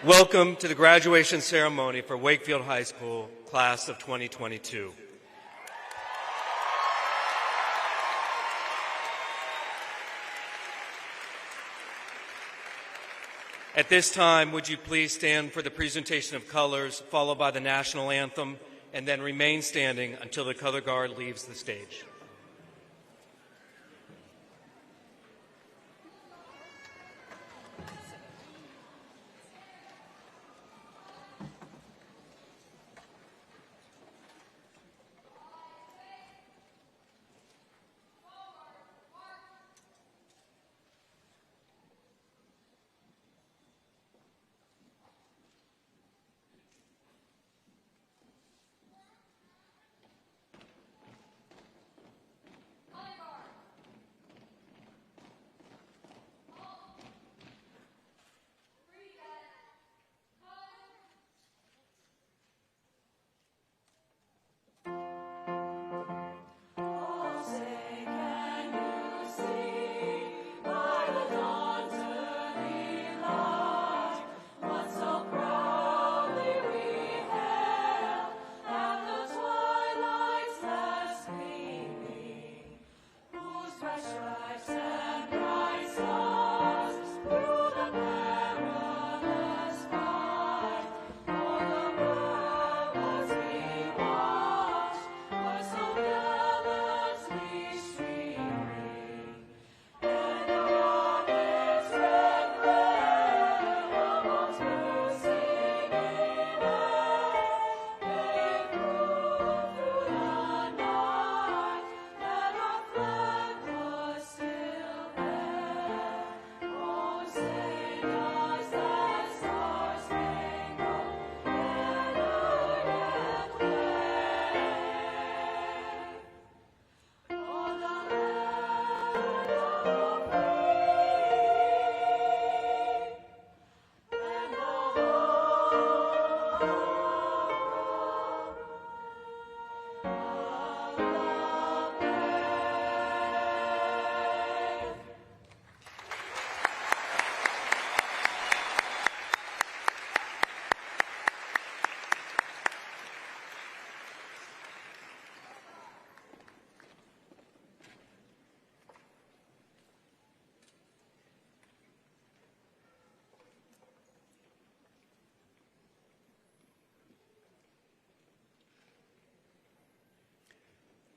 Welcome to the graduation ceremony for Wakefield High School, class of 2022. At this time, would you please stand for the presentation of colors, followed by the national anthem, and then remain standing until the color guard leaves the stage.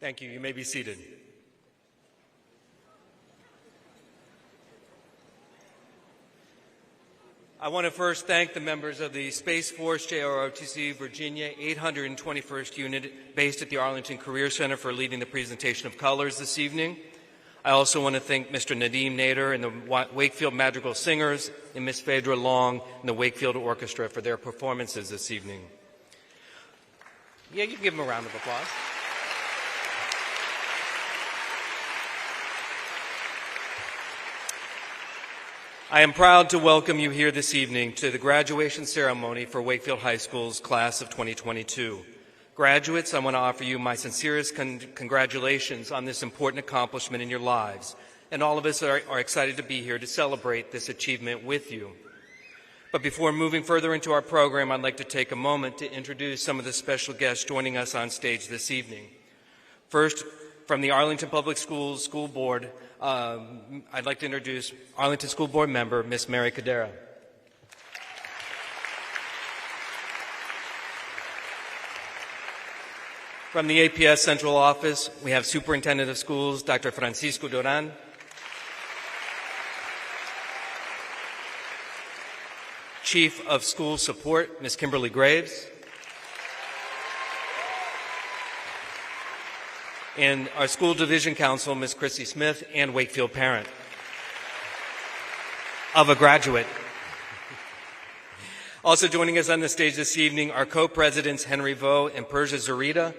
Thank you. You may be seated. I want to first thank the members of the Space Force JROTC Virginia 821st Unit based at the Arlington Career Center for leading the presentation of colors this evening. I also want to thank Mr. Nadim Nader and the Wakefield Madrigal Singers and Ms. Phaedra Long and the Wakefield Orchestra for their performances this evening. Yeah, you can give them a round of applause. I am proud to welcome you here this evening to the graduation ceremony for Wakefield High School's class of 2022. Graduates, I want to offer you my sincerest congratulations on this important accomplishment in your lives, and all of us are excited to be here to celebrate this achievement with you. But before moving further into our program, I'd like to take a moment to introduce some of the special guests joining us on stage this evening. First, from the Arlington Public Schools School Board, I'd like to introduce Arlington School Board member, Ms. Mary Cadera. From the APS Central Office, we have Superintendent of Schools, Dr. Francisco Duran. Chief of School Support, Ms. Kimberly Graves. And our School Division Counsel, Ms. Chrissy Smith, and Wakefield parent of a graduate. Also joining us on the stage this evening are co-presidents Henry Vo and Persia Cerrita.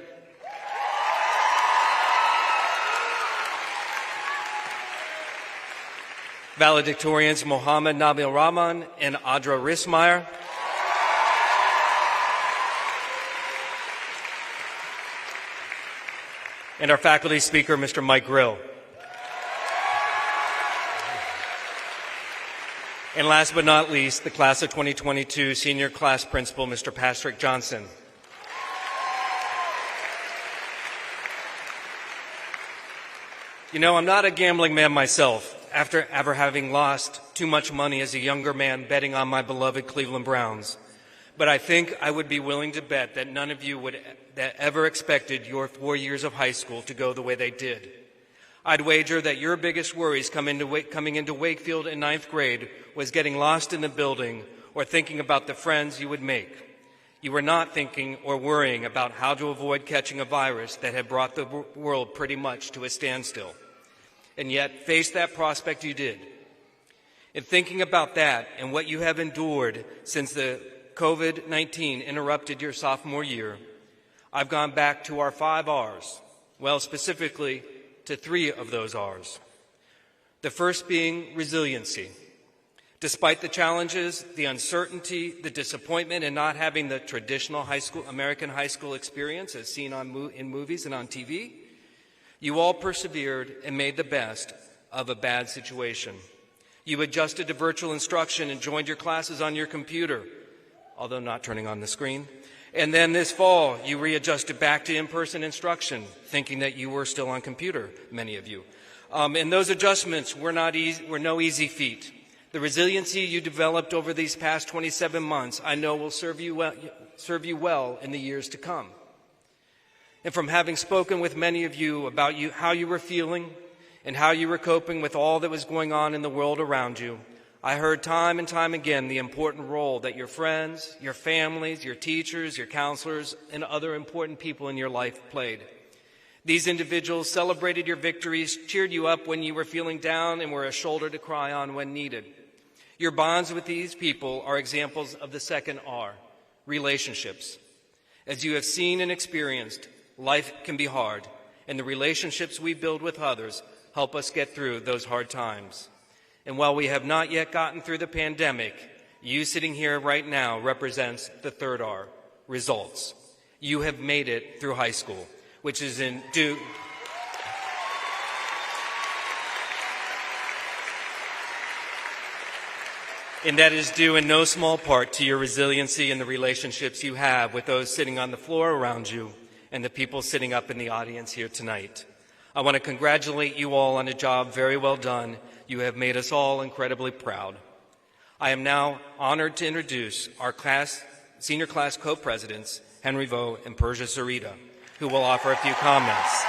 Valedictorians Mohammed Nabil Rahman and Audra Rismeyer. And our faculty speaker, Mr. Mike Grill. And last but not least, the class of 2022 senior class principal, Mr. Patrick Johnson. You know, I'm not a gambling man myself, after ever having lost too much money as a younger man betting on my beloved Cleveland Browns. But I think I would be willing to bet that none of you would ever expected your 4 years of high school to go the way they did. I'd wager that your biggest worries coming into Wakefield in 9th grade was getting lost in the building or thinking about the friends you would make. You were not thinking or worrying about how to avoid catching a virus that had brought the world pretty much to a standstill. And yet, face that prospect you did. In thinking about that and what you have endured since the COVID-19 interrupted your sophomore year, I've gone back to our 5 R's, well, specifically to 3 of those R's. The first being resiliency. Despite the challenges, the uncertainty, the disappointment in not having the traditional American high school experience as seen in movies and on TV, you all persevered and made the best of a bad situation. You adjusted to virtual instruction and joined your classes on your computer, although not turning on the screen. And then this fall, you readjusted back to in-person instruction, thinking that you were still on computer, many of you. And those adjustments were no easy feat. The resiliency you developed over these past 27 months, I know will serve you well in the years to come. And from having spoken with many of you about how you were feeling and how you were coping with all that was going on in the world around you, I heard time and time again the important role that your friends, your families, your teachers, your counselors, and other important people in your life played. These individuals celebrated your victories, cheered you up when you were feeling down, and were a shoulder to cry on when needed. Your bonds with these people are examples of the second R, relationships. As you have seen and experienced, life can be hard, and the relationships we build with others help us get through those hard times. And while we have not yet gotten through the pandemic, you sitting here right now represents the third R, results. You have made it through high school, which is due. And that is due in no small part to your resiliency and the relationships you have with those sitting on the floor around you and the people sitting up in the audience here tonight. I want to congratulate you all on a job very well done. You have made us all incredibly proud. I am now honored to introduce our senior class co-presidents, Henry Vo and Persia Cerrita, who will offer a few comments.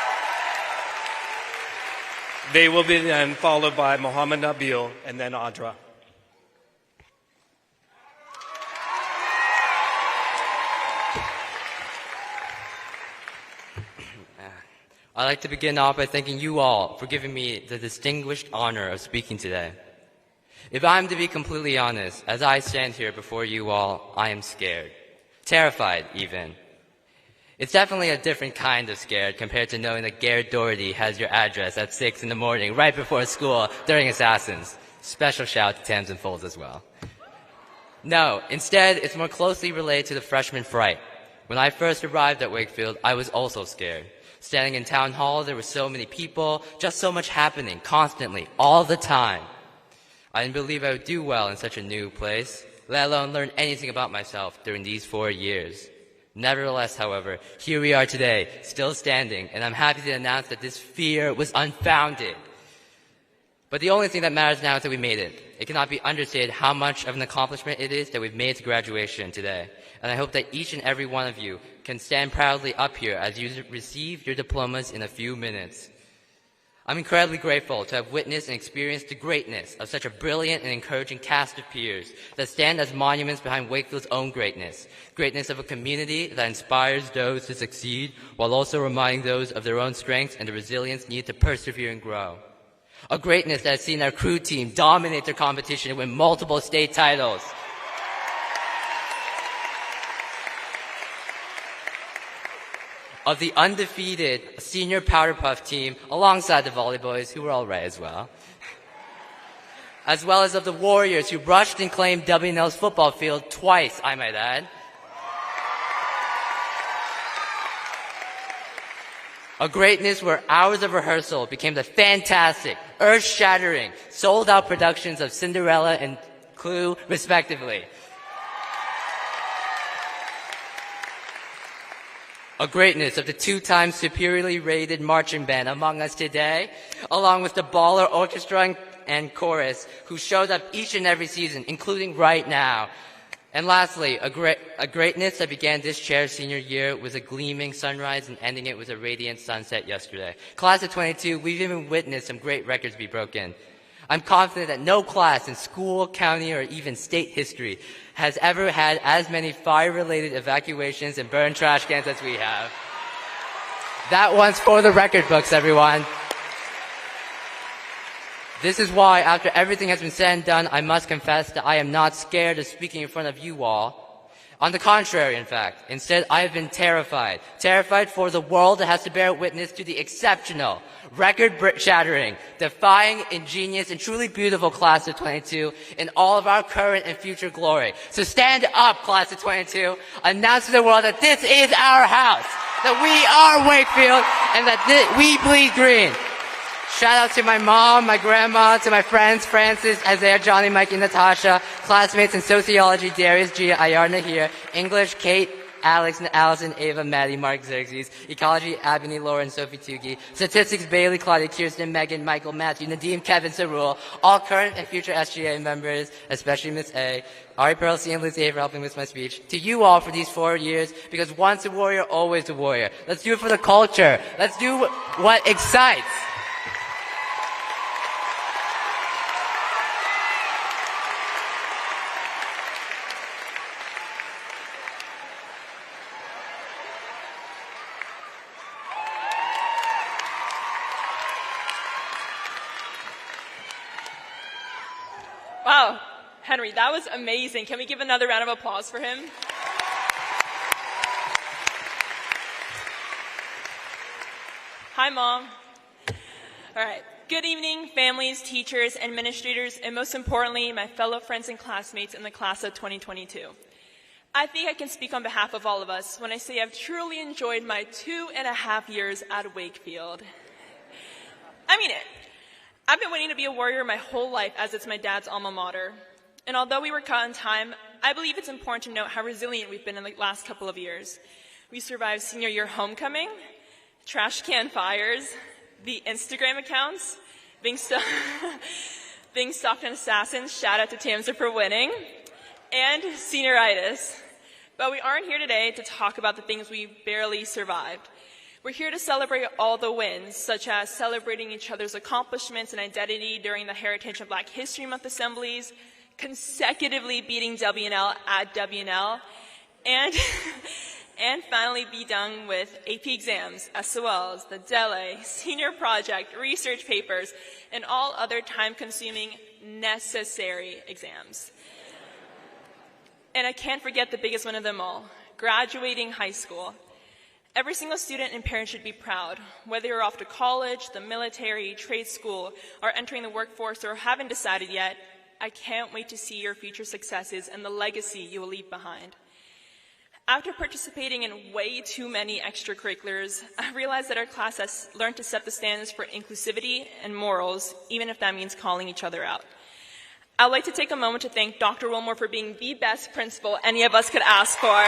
They will be then followed by Mohammed Nabil and then Audra. I'd like to begin off by thanking you all for giving me the distinguished honor of speaking today. If I'm to be completely honest, as I stand here before you all, I am scared. Terrified, even. It's definitely a different kind of scared compared to knowing that Garrett Doherty has your address at 6 in the morning, right before school, during Assassins. Special shout to Thames and Folds as well. No, instead, it's more closely related to the freshman fright. When I first arrived at Wakefield, I was also scared. Standing in town hall, there were so many people, just so much happening, constantly, all the time. I didn't believe I would do well in such a new place, let alone learn anything about myself during these 4 years. Nevertheless, however, here we are today, still standing, and I'm happy to announce that this fear was unfounded. But the only thing that matters now is that we made it. It cannot be understated how much of an accomplishment it is that we've made to graduation today. And I hope that each and every one of you can stand proudly up here as you receive your diplomas in a few minutes. I'm incredibly grateful to have witnessed and experienced the greatness of such a brilliant and encouraging cast of peers that stand as monuments behind Wakefield's own greatness. Greatness of a community that inspires those to succeed while also reminding those of their own strengths and the resilience needed to persevere and grow. A greatness that has seen our crew team dominate their competition and win multiple state titles. Of the undefeated senior powder puff team alongside the volley boys, who were all right as well. As well as of the Warriors who rushed and claimed W&L's football field twice, I might add. A greatness where hours of rehearsal became the fantastic, earth-shattering, sold-out productions of Cinderella and Clue, respectively. A greatness of the two-time superiorly rated marching band among us today, along with the baller orchestra and chorus who shows up each and every season, including right now. And lastly, a greatness that began this chair's senior year with a gleaming sunrise and ending it with a radiant sunset yesterday. Class of 22, we've even witnessed some great records be broken. I'm confident that no class in school, county, or even state history has ever had as many fire-related evacuations and burned trash cans as we have. That one's for the record books, everyone. This is why, after everything has been said and done, I must confess that I am not scared of speaking in front of you all. On the contrary, in fact. Instead, I have been terrified. Terrified for the world that has to bear witness to the exceptional, record-shattering, defying, ingenious, and truly beautiful class of 22 in all of our current and future glory. So stand up, class of 22. Announce to the world that this is our house, that we are Wakefield, and that we bleed green. Shout out to my mom, my grandma, to my friends, Francis, Isaiah, Johnny, Mike, and Natasha, classmates in sociology, Darius, Gia, Ayarna here, English, Kate, Alex, and Allison, Ava, Maddie, Mark, Xerxes, ecology, Abini, Lauren, Sophie, Tugi, statistics, Bailey, Claudia, Kirsten, Megan, Michael, Matthew, Nadeem, Kevin, Sarul, all current and future SGA members, especially Miss A, Ari, Pearl, C, and Lucy A for helping with my speech, to you all for these 4 years, because once a warrior, always a warrior. Let's do it for the culture. Let's do what excites. Wow, Henry, that was amazing. Can we give another round of applause for him? Hi, Mom. All right. Good evening, families, teachers, administrators, and most importantly, my fellow friends and classmates in the class of 2022. I think I can speak on behalf of all of us when I say I've truly enjoyed my 2.5 years at Wakefield. I mean it. I've been waiting to be a warrior my whole life, as it's my dad's alma mater. And although we were caught in time, I believe it's important to note how resilient we've been in the last couple of years. We survived senior year homecoming, trash can fires, the Instagram accounts, being stalked and assassins, shout out to Tamsa for winning, and senioritis. But we aren't here today to talk about the things we barely survived. We're here to celebrate all the wins, such as celebrating each other's accomplishments and identity during the Heritage and Black History Month assemblies, consecutively beating WNL at WNL, and finally be done with AP exams, SOLs, the DELE, senior project, research papers, and all other time-consuming, necessary exams. And I can't forget the biggest one of them all, graduating high school. Every single student and parent should be proud, whether you're off to college, the military, trade school, or entering the workforce, or haven't decided yet. I can't wait to see your future successes and the legacy you will leave behind. After participating in way too many extracurriculars, I realized that our class has learned to set the standards for inclusivity and morals, even if that means calling each other out. I'd like to take a moment to thank Dr. Wilmore for being the best principal any of us could ask for.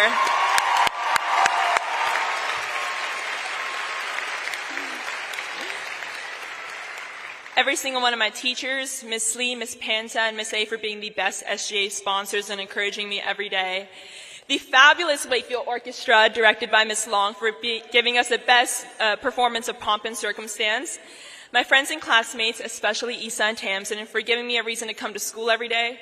Every single one of my teachers, Miss Lee, Miss Panta, and Miss A for being the best SGA sponsors and encouraging me every day. The fabulous Wakefield Orchestra, directed by Miss Long, for giving us the best performance of Pomp and Circumstance. My friends and classmates, especially Issa and Tamsin, for giving me a reason to come to school every day.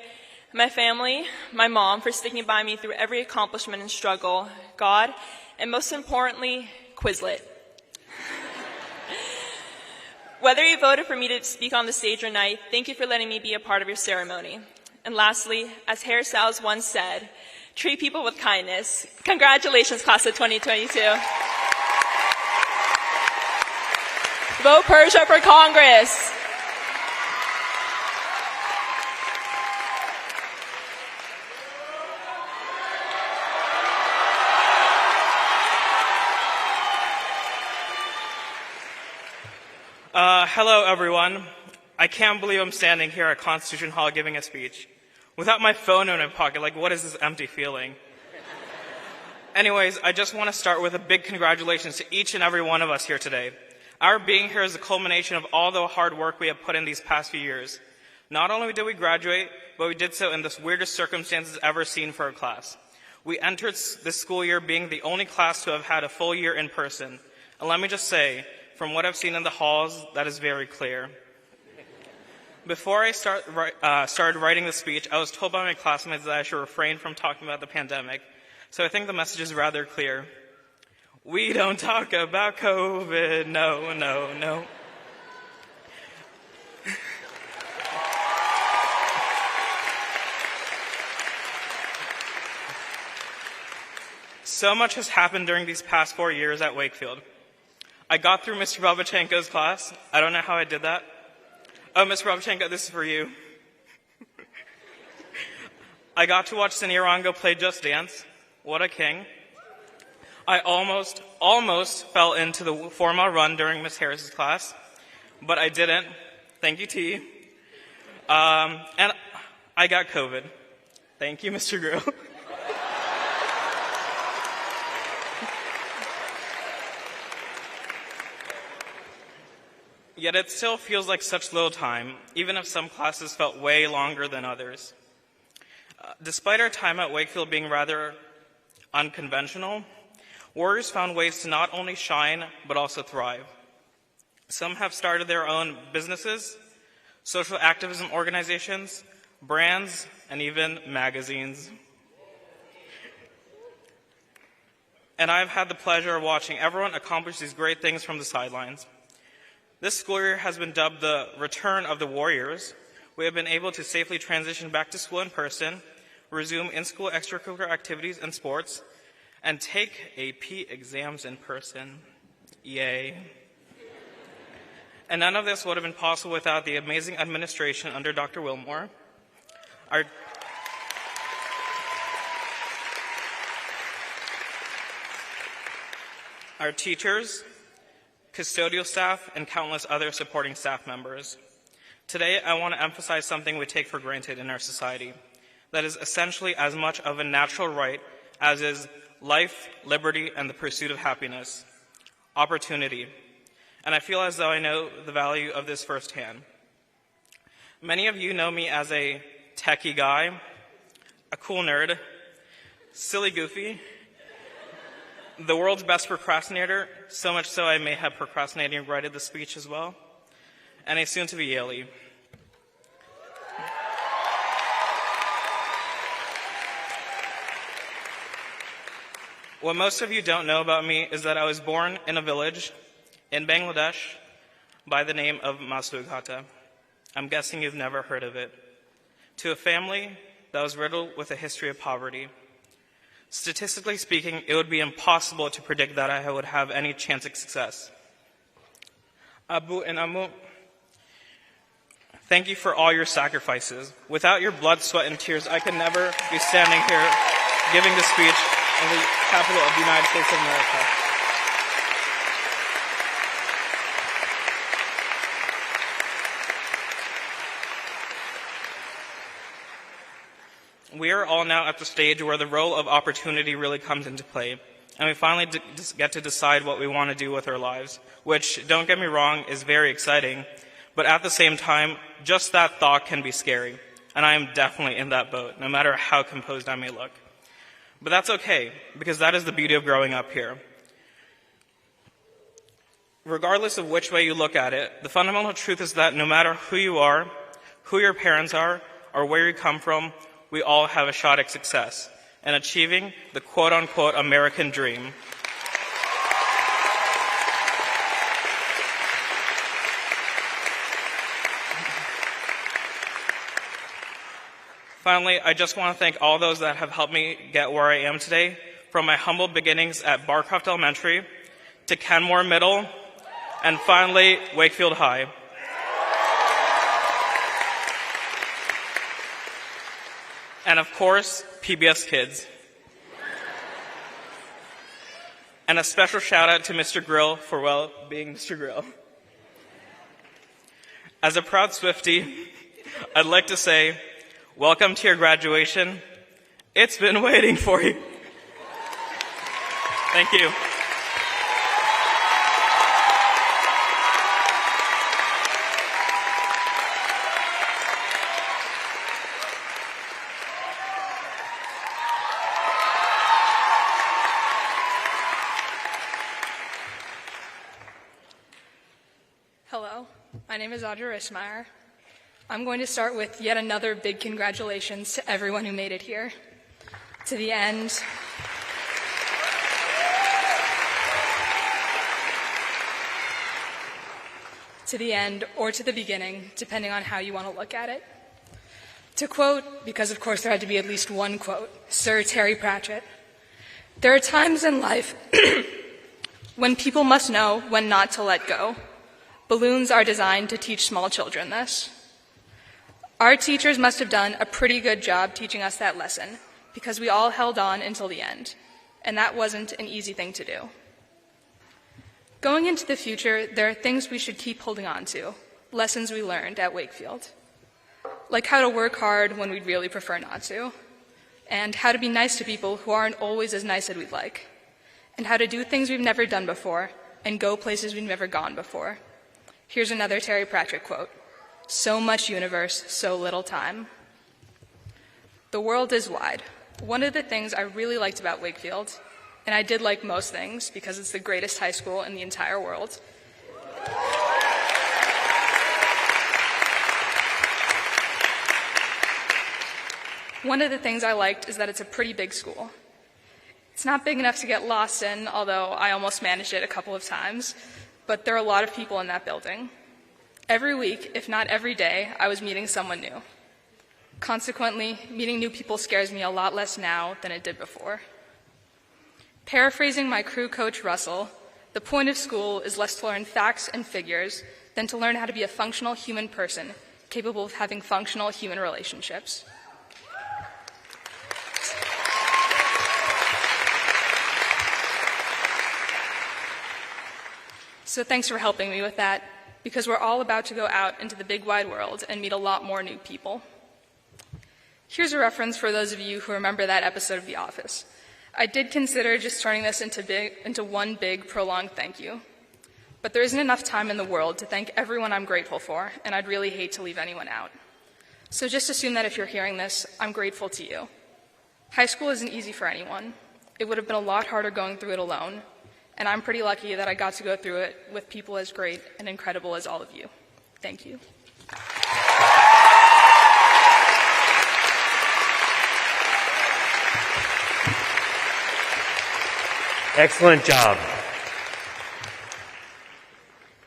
My family, my mom, for sticking by me through every accomplishment and struggle. God, and most importantly, Quizlet. Whether you voted for me to speak on the stage or not, thank you for letting me be a part of your ceremony. And lastly, as Harry Styles once said, treat people with kindness. Congratulations, class of 2022. Vote Persia for Congress. Hello, everyone. I can't believe I'm standing here at Constitution Hall giving a speech. without my phone in my pocket. Like, what is this empty feeling? Anyways, I just want to start with a big congratulations to each and every one of us here today. Our being here is a culmination of all the hard work we have put in these past few years. Not only did we graduate, but we did so in the weirdest circumstances ever seen for a class. We entered this school year being the only class to have had a full year in person. And let me just say, from what I've seen in the halls, that is very clear. Before I started writing the speech, I was told by my classmates that I should refrain from talking about the pandemic. So I think the message is rather clear. We don't talk about COVID, no, no, no. So much has happened during these past 4 years at Wakefield. I got through Mr. Babachenko's class. I don't know how I did that. Oh, Mr. Babachenko, this is for you. I got to watch Sinirango play Just Dance. What a king. I almost fell into the formal run during Miss Harris's class, but I didn't. Thank you, T. And I got COVID. Thank you, Mr. Grill. Yet it still feels like such little time, even if some classes felt way longer than others. Despite our time at Wakefield being rather unconventional, Warriors found ways to not only shine, but also thrive. Some have started their own businesses, social activism organizations, brands, and even magazines. And I've had the pleasure of watching everyone accomplish these great things from the sidelines. This school year has been dubbed the return of the Warriors. We have been able to safely transition back to school in person, resume in-school extracurricular activities and sports, and take AP exams in person. Yay. And none of this would have been possible without the amazing administration under Dr. Wilmore. Our teachers, custodial staff, and countless other supporting staff members. Today, I want to emphasize something we take for granted in our society that is essentially as much of a natural right as is life, liberty, and the pursuit of happiness. Opportunity. And I feel as though I know the value of this firsthand. Many of you know me as a techie guy, a cool nerd, silly goofy, the world's best procrastinator, so much so I may have procrastinated and written the speech as well, and a soon-to-be Yaley. What most of you don't know about me is that I was born in a village in Bangladesh by the name of Masugata. I'm guessing you've never heard of it. To a family that was riddled with a history of poverty. Statistically speaking, it would be impossible to predict that I would have any chance of success. Abu and Amu, thank you for all your sacrifices. Without your blood, sweat, and tears, I could never be standing here giving this speech in the capital of the United States of America. We are all now at the stage where the role of opportunity really comes into play, and we finally get to decide what we want to do with our lives, which, don't get me wrong, is very exciting, but at the same time, just that thought can be scary, and I am definitely in that boat, no matter how composed I may look. But that's okay, because that is the beauty of growing up here. Regardless of which way you look at it, the fundamental truth is that no matter who you are, who your parents are, or where you come from, we all have a shot at success and achieving the quote-unquote American dream. Finally, I just want to thank all those that have helped me get where I am today, from my humble beginnings at Barcroft Elementary to Kenmore Middle, and finally, Wakefield High. And of course, PBS Kids. And a special shout out to Mr. Grill for, well, being Mr. Grill. As a proud Swiftie, I'd like to say, Welcome to your graduation. It's been waiting for you. Thank you. Hello, my name is Audra Rismeyer. I'm going to start with yet another big congratulations to everyone who made it here. To the end. To the end, or to the beginning, depending on how you want to look at it. To quote, because of course there had to be at least one quote, Sir Terry Pratchett, "There are times in life when people must know when not to let go. Balloons are designed to teach small children this." Our teachers must have done a pretty good job teaching us that lesson, because we all held on until the end, and that wasn't an easy thing to do. Going into the future, there are things we should keep holding on to, lessons we learned at Wakefield, like how to work hard when we'd really prefer not to, and how to be nice to people who aren't always as nice as we'd like, and how to do things we've never done before and go places we've never gone before. Here's another Terry Pratchett quote, "So much universe, so little time." The world is wide. One of the things I really liked about Wakefield, and I did like most things because it's the greatest high school in the entire world, one of the things I liked is that it's a pretty big school. It's not big enough to get lost in, although I almost managed it a couple of times, but there are a lot of people in that building. Every week, if not every day, I was meeting someone new. Consequently, meeting new people scares me a lot less now than it did before. Paraphrasing my crew coach, Russell, the point of school is less to learn facts and figures than to learn how to be a functional human person capable of having functional human relationships. So thanks for helping me with that, because we're all about to go out into the big wide world and meet a lot more new people. Here's a reference for those of you who remember that episode of The Office. I did consider just turning this into one big, prolonged thank you. But there isn't enough time in the world to thank everyone I'm grateful for, and I'd really hate to leave anyone out. So just assume that if you're hearing this, I'm grateful to you. High school isn't easy for anyone. It would have been a lot harder going through it alone, and I'm pretty lucky that I got to go through it with people as great and incredible as all of you. Thank you. Excellent job.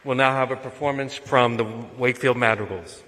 We'll now have a performance from the Wakefield Madrigals.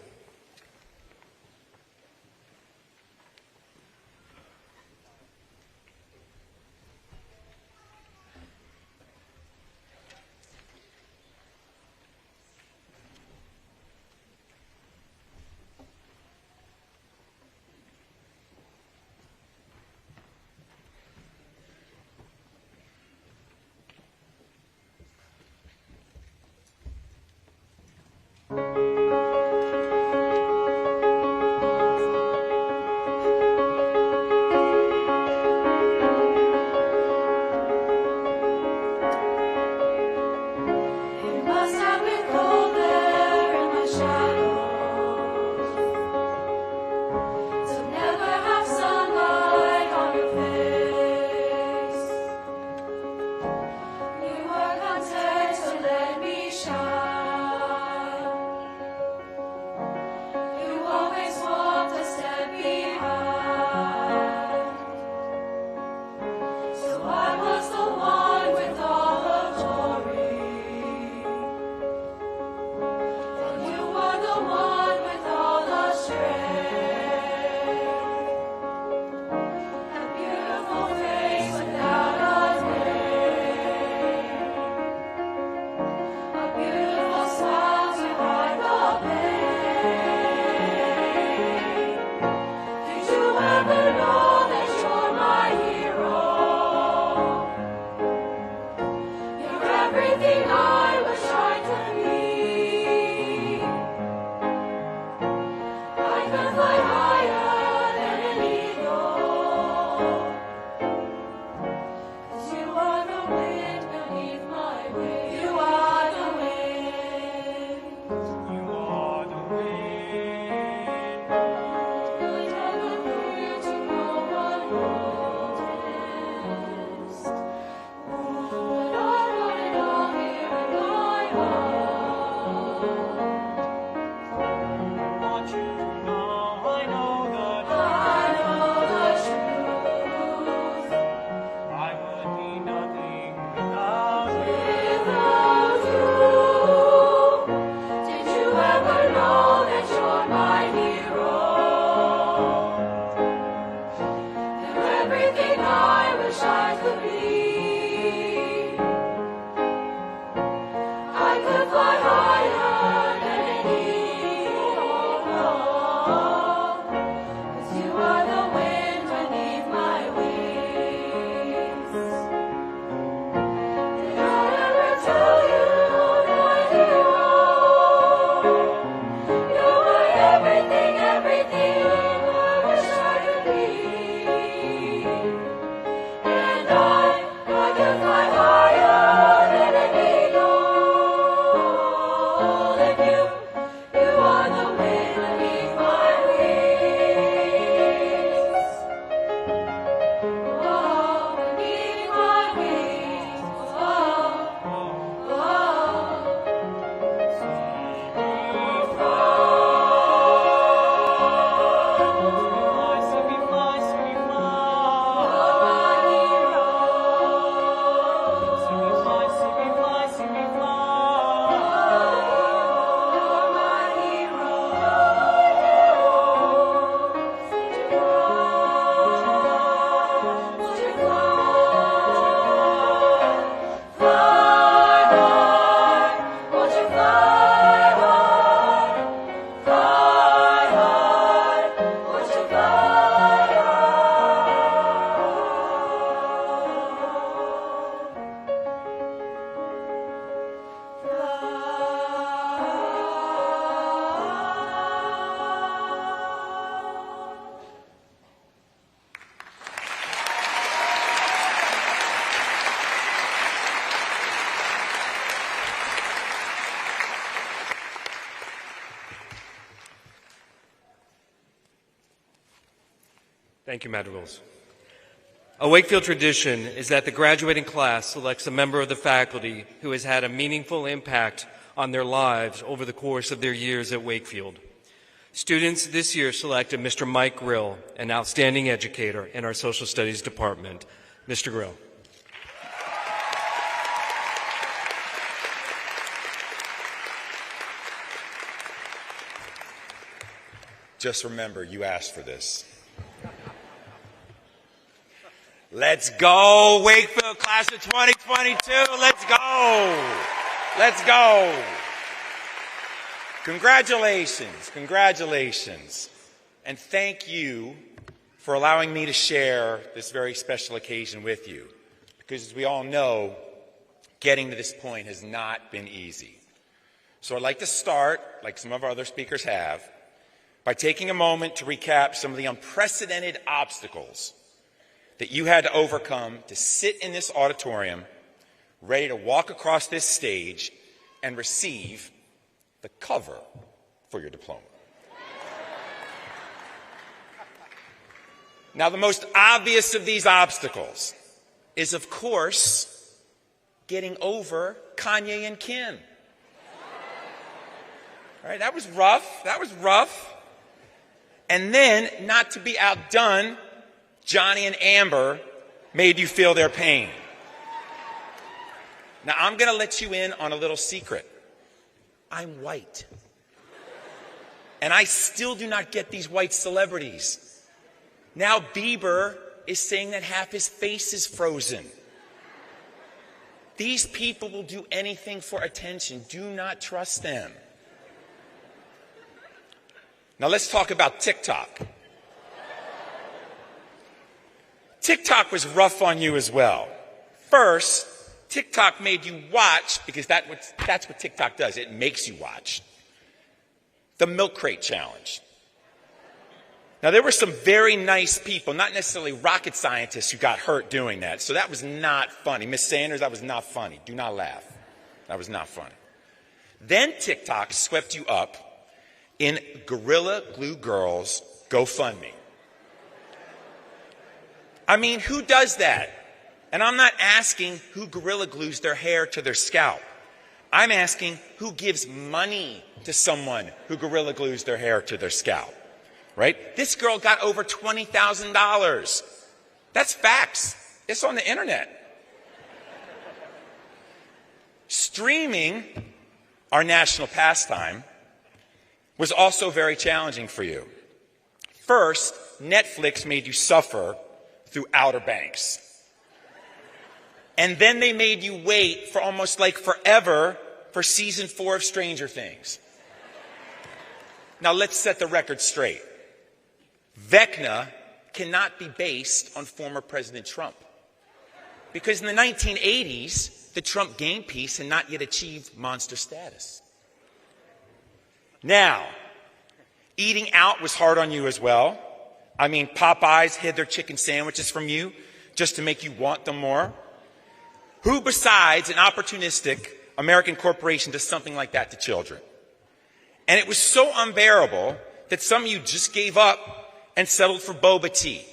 Thank you, Madrigals. A Wakefield tradition is that the graduating class selects a member of the faculty who has had a meaningful impact on their lives over the course of their years at Wakefield. Students this year selected Mr. Mike Grill, an outstanding educator in our social studies department. Mr. Grill. Just remember, you asked for this. Let's go, Wakefield class of 2022. Let's go. Let's go. Congratulations. Congratulations. And thank you for allowing me to share this very special occasion with you. Because as we all know, getting to this point has not been easy. So I'd like to start, like some of our other speakers have, by taking a moment to recap some of the unprecedented obstacles that you had to overcome to sit in this auditorium, ready to walk across this stage and receive the cover for your diploma. Now, the most obvious of these obstacles is, of course, getting over Kanye and Kim. All right, that was rough. That was rough. And then, not to be outdone, Johnny and Amber made you feel their pain. Now, I'm going to let you in on a little secret. I'm white. And I still do not get these white celebrities. Now Bieber is saying that half his face is frozen. These people will do anything for attention. Do not trust them. Now let's talk about TikTok. TikTok was rough on you as well. First, TikTok made you watch, because that's what TikTok does. It makes you watch. The milk crate challenge. Now, there were some very nice people, not necessarily rocket scientists, who got hurt doing that. So that was not funny. Miss Sanders, that was not funny. Do not laugh. That was not funny. Then TikTok swept you up in Gorilla Glue Girl's GoFundMe. I mean, who does that? And I'm not asking who gorilla glues their hair to their scalp. I'm asking who gives money to someone who gorilla glues their hair to their scalp. Right? This girl got over $20,000. That's facts. It's on the internet. Streaming, our national pastime, was also very challenging for you. First, Netflix made you suffer through Outer Banks. And then they made you wait for almost like forever for season 4 of Stranger Things. Now let's set the record straight. Vecna cannot be based on former President Trump. Because in the 1980s, the Trump game piece had not yet achieved monster status. Now, eating out was hard on you as well. I mean, Popeyes hid their chicken sandwiches from you just to make you want them more. Who besides an opportunistic American corporation does something like that to children? And it was so unbearable that some of you just gave up and settled for boba tea.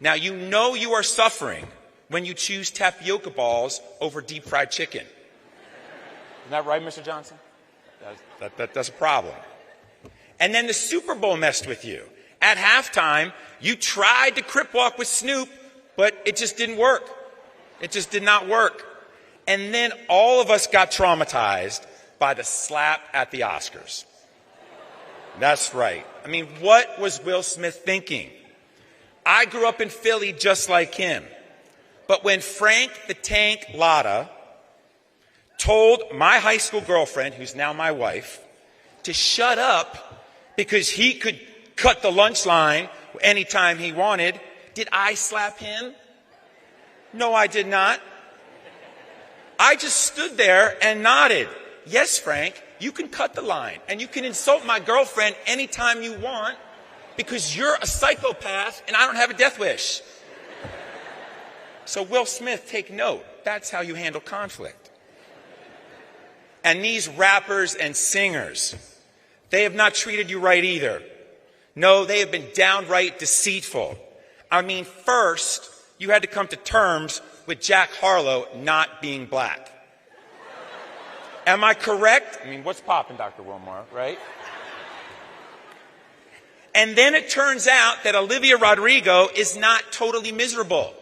Now, you know you are suffering when you choose tapioca balls over deep fried chicken. Isn't that right, Mr. Johnson? That's a problem. And then the Super Bowl messed with you. At halftime, you tried to crip walk with Snoop, but it just didn't work. It just did not work. And then all of us got traumatized by the slap at the Oscars. That's right. I mean, what was Will Smith thinking? I grew up in Philly just like him. But when Frank the Tank Latta told my high school girlfriend, who's now my wife, to shut up because he could cut the lunch line anytime he wanted, did I slap him? No, I did not. I just stood there and nodded. Yes, Frank, you can cut the line and you can insult my girlfriend anytime you want because you're a psychopath and I don't have a death wish. So Will Smith, take note. That's how you handle conflict. And these rappers and singers, they have not treated you right either. No, they have been downright deceitful. I mean, first, you had to come to terms with Jack Harlow not being black. Am I correct? I mean, what's poppin', Dr. Wilmore, right? And then it turns out that Olivia Rodrigo is not totally miserable.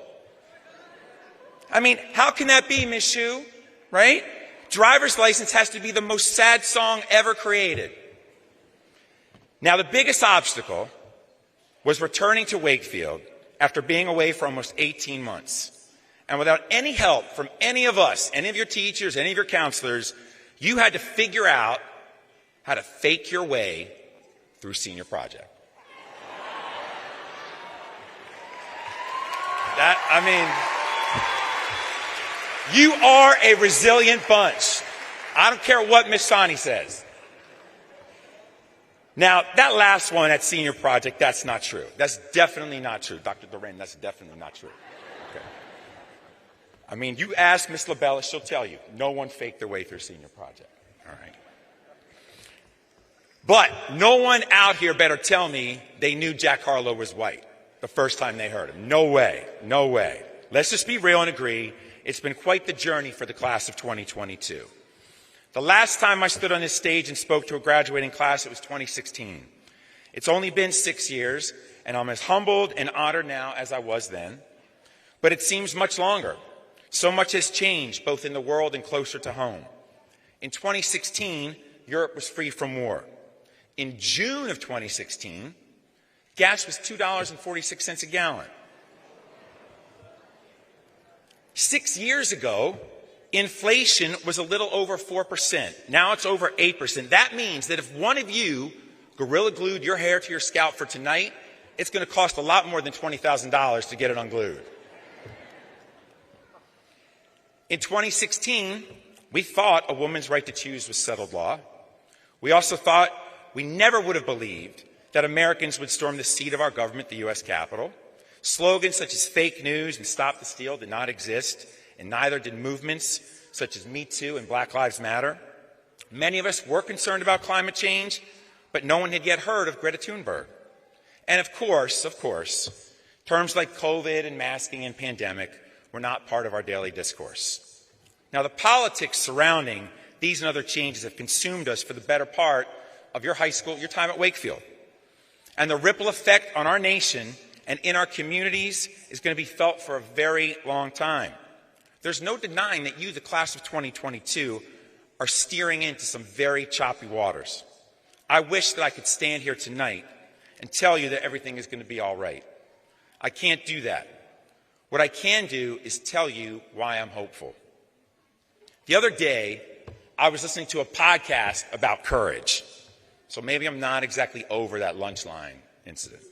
I mean, how can that be, Miss Shu? Right? Driver's License has to be the most sad song ever created. Now, the biggest obstacle was returning to Wakefield after being away for almost 18 months. And without any help from any of us, any of your teachers, any of your counselors, you had to figure out how to fake your way through senior project. You are a resilient bunch. I don't care what Miss Sani says. Now, that last one, that senior project, that's not true. That's definitely not true. Dr. Duran, that's definitely not true. Okay. I mean, you ask Miss LaBella, she'll tell you, no one faked their way through senior project. All right. But no one out here better tell me they knew Jack Harlow was white the first time they heard him. No way. No way. Let's just be real and agree. It's been quite the journey for the class of 2022. The last time I stood on this stage and spoke to a graduating class, it was 2016. It's only been 6 years, and I'm as humbled and honored now as I was then. But it seems much longer. So much has changed, both in the world and closer to home. In 2016, Europe was free from war. In June of 2016, gas was $2.46 a gallon. 6 years ago, inflation was a little over 4%. Now it's over 8%. That means that if one of you gorilla glued your hair to your scalp for tonight, it's going to cost a lot more than $20,000 to get it unglued. In 2016, we thought a woman's right to choose was settled law. We also thought we never would have believed that Americans would storm the seat of our government, the U.S. Capitol. Slogans such as fake news and stop the steal did not exist, and neither did movements such as Me Too and Black Lives Matter. Many of us were concerned about climate change, but no one had yet heard of Greta Thunberg. And of course, terms like COVID and masking and pandemic were not part of our daily discourse. Now, the politics surrounding these and other changes have consumed us for the better part of your high school, your time at Wakefield. And the ripple effect on our nation and in our communities is going to be felt for a very long time. There's no denying that you, the class of 2022, are steering into some very choppy waters. I wish that I could stand here tonight and tell you that everything is going to be all right. I can't do that. What I can do is tell you why I'm hopeful. The other day, I was listening to a podcast about courage. So maybe I'm not exactly over that lunch line incident.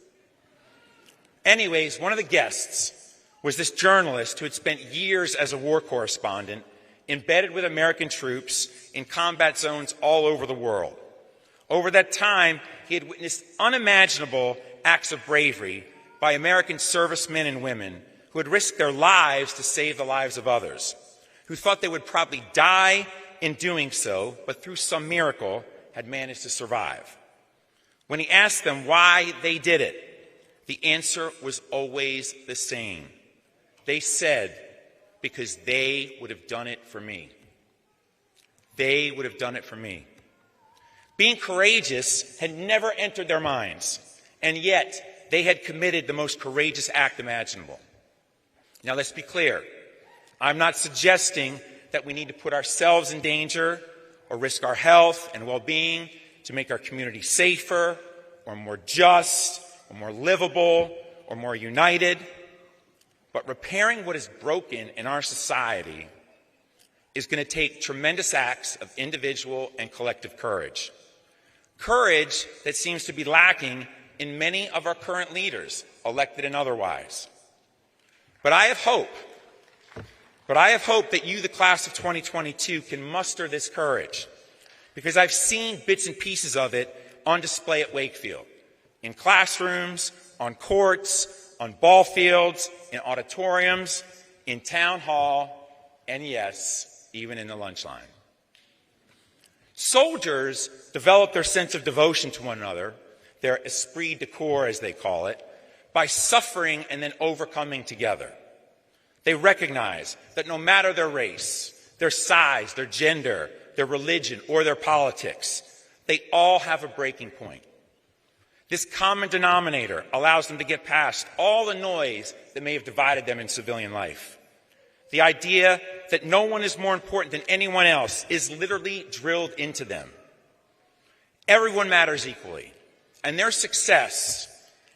Anyways, one of the guests was this journalist who had spent years as a war correspondent embedded with American troops in combat zones all over the world. Over that time, he had witnessed unimaginable acts of bravery by American servicemen and women who had risked their lives to save the lives of others, who thought they would probably die in doing so, but through some miracle had managed to survive. When he asked them why they did it, the answer was always the same. They said, because they would have done it for me. They would have done it for me. Being courageous had never entered their minds, and yet they had committed the most courageous act imaginable. Now let's be clear. I'm not suggesting that we need to put ourselves in danger or risk our health and well-being to make our community safer or more just or more livable or more united. But repairing what is broken in our society is going to take tremendous acts of individual and collective courage. Courage that seems to be lacking in many of our current leaders, elected and otherwise. But I have hope that you, the class of 2022, can muster this courage, because I've seen bits and pieces of it on display at Wakefield, in classrooms, on courts, on ball fields, in auditoriums, in town hall, and yes, even in the lunch line. Soldiers develop their sense of devotion to one another, their esprit de corps, as they call it, by suffering and then overcoming together. They recognize that no matter their race, their size, their gender, their religion, or their politics, they all have a breaking point. This common denominator allows them to get past all the noise that may have divided them in civilian life. The idea that no one is more important than anyone else is literally drilled into them. Everyone matters equally, and their success,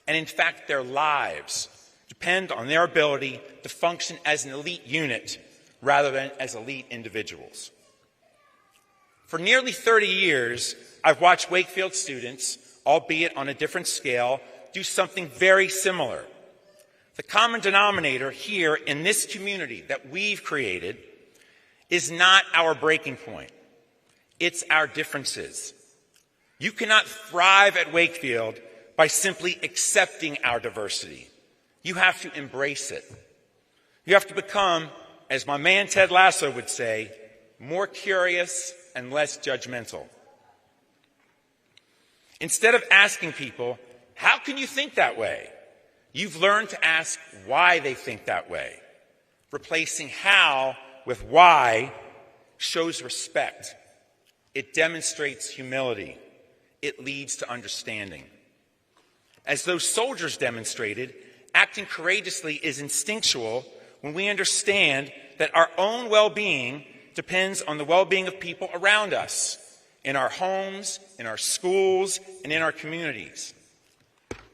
and in fact their lives, depend on their ability to function as an elite unit rather than as elite individuals. For nearly 30 years, I've watched Wakefield students, albeit on a different scale, do something very similar. The common denominator here in this community that we've created is not our breaking point. It's our differences. You cannot thrive at Wakefield by simply accepting our diversity. You have to embrace it. You have to become, as my man Ted Lasso would say, more curious and less judgmental. Instead of asking people, how can you think that way? You've learned to ask why they think that way. Replacing how with why shows respect. It demonstrates humility. It leads to understanding. As those soldiers demonstrated, acting courageously is instinctual when we understand that our own well-being depends on the well-being of people around us, in our homes, in our schools, and in our communities.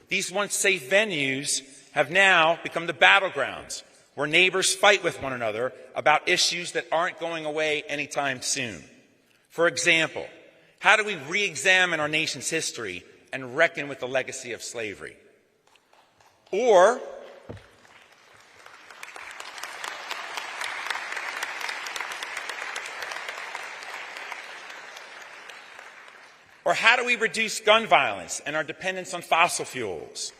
These once safe venues have now become the battlegrounds where neighbors fight with one another about issues that aren't going away anytime soon. For example, how do we re-examine our nation's history and reckon with the legacy of slavery? Or how do we reduce gun violence and our dependence on fossil fuels?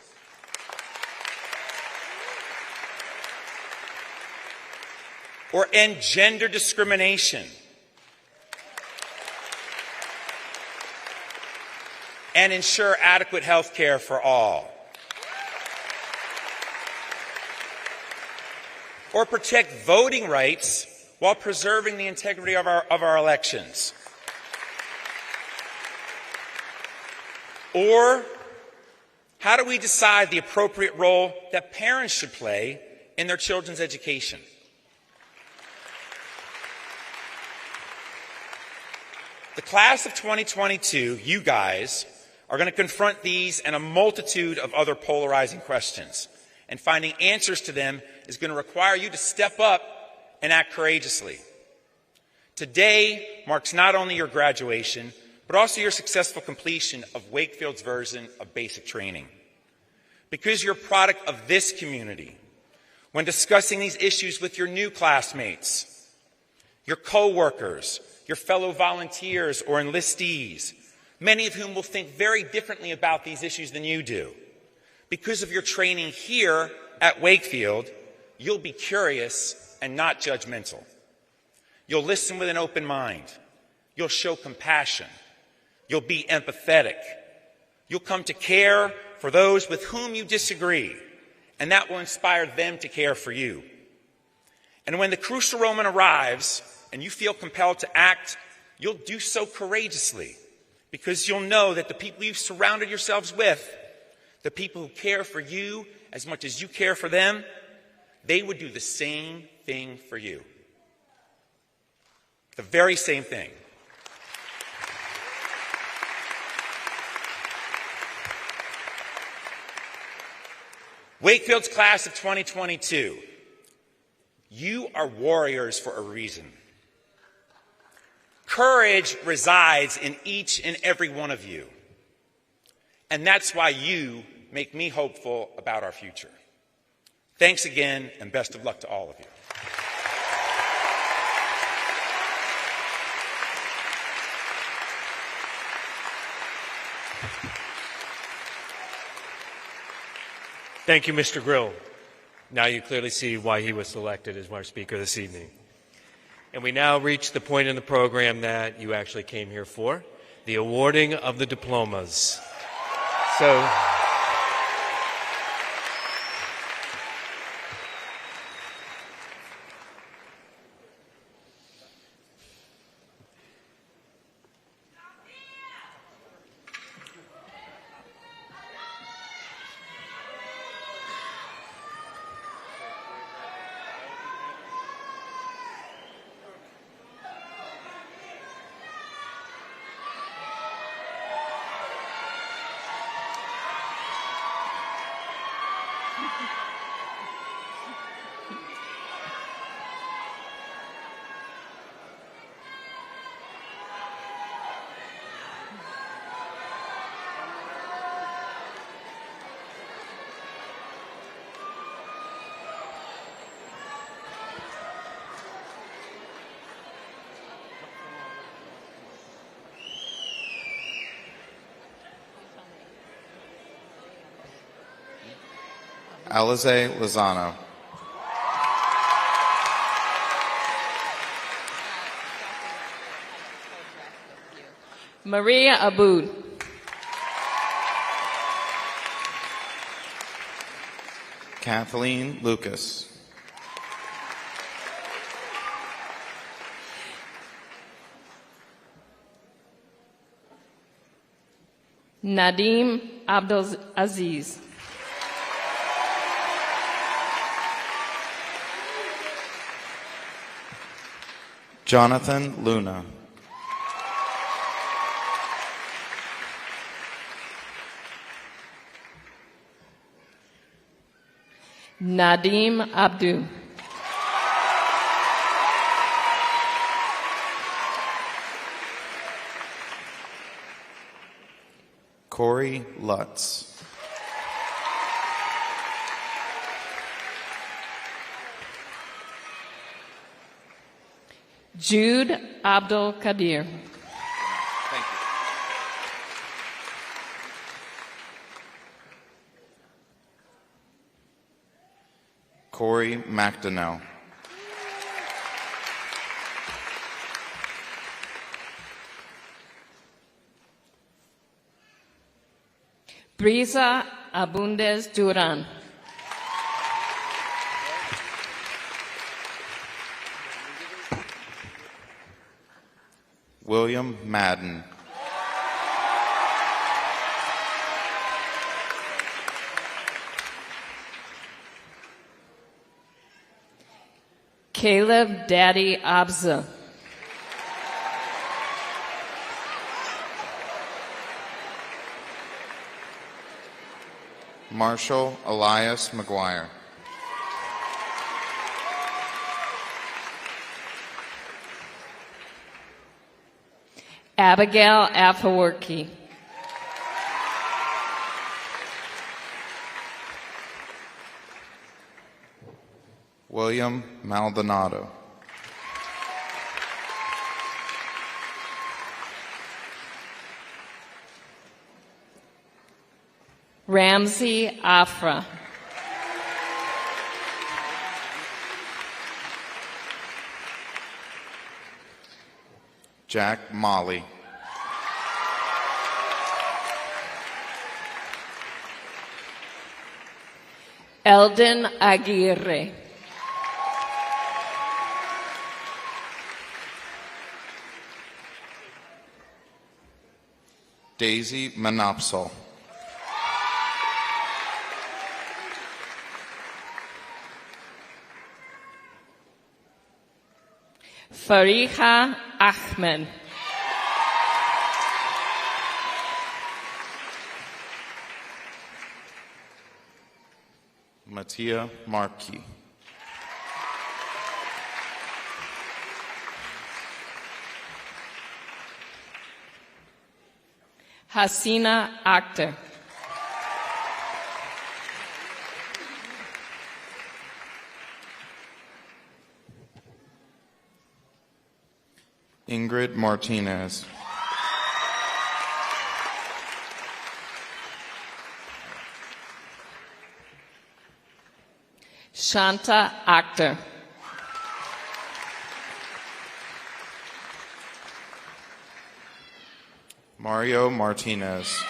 Or end gender discrimination? And ensure adequate health care for all? Or protect voting rights while preserving the integrity of our elections? Or how do we decide the appropriate role that parents should play in their children's education? The class of 2022, you guys, are going to confront these and a multitude of other polarizing questions. And finding answers to them is going to require you to step up and act courageously. Today marks not only your graduation, but also your successful completion of Wakefield's version of basic training. Because you're a product of this community, when discussing these issues with your new classmates, your co-workers, your fellow volunteers or enlistees, many of whom will think very differently about these issues than you do. Because of your training here at Wakefield, you'll be curious and not judgmental. You'll listen with an open mind. You'll show compassion. You'll be empathetic. You'll come to care for those with whom you disagree, and that will inspire them to care for you. And when the crucial moment arrives and you feel compelled to act, you'll do so courageously, because you'll know that the people you've surrounded yourselves with, the people who care for you as much as you care for them, they would do the same thing for you. The very same thing. Wakefield's class of 2022, you are warriors for a reason. Courage resides in each and every one of you. And that's why you make me hopeful about our future. Thanks again, and best of luck to all of you. Thank you, Mr. Grill. Now you clearly see why he was selected as our speaker this evening. And we now reach the point in the program that you actually came here for, the awarding of the diplomas. So, Alize Lozano. Maria Aboud. Kathleen Lucas. Nadim Abdul Aziz. Jonathan Luna. Nadim Abdu. Corey Lutz. Jude Abdul Kadir. Thank you. Corey McDonnell. Brisa Abundez Duran. William Madden. Caleb Daddy Abza. Marshall Elias McGuire. Abigail Afewerki. William Maldonado. Ramsey Afra. Jack Molly. Eldon Aguirre. Daisy Manopsal. Fariha Ahmed. Mattia Markey. Hasina Akhtar. Ingrid Martinez. Shanta Akhtar. Mario Martinez.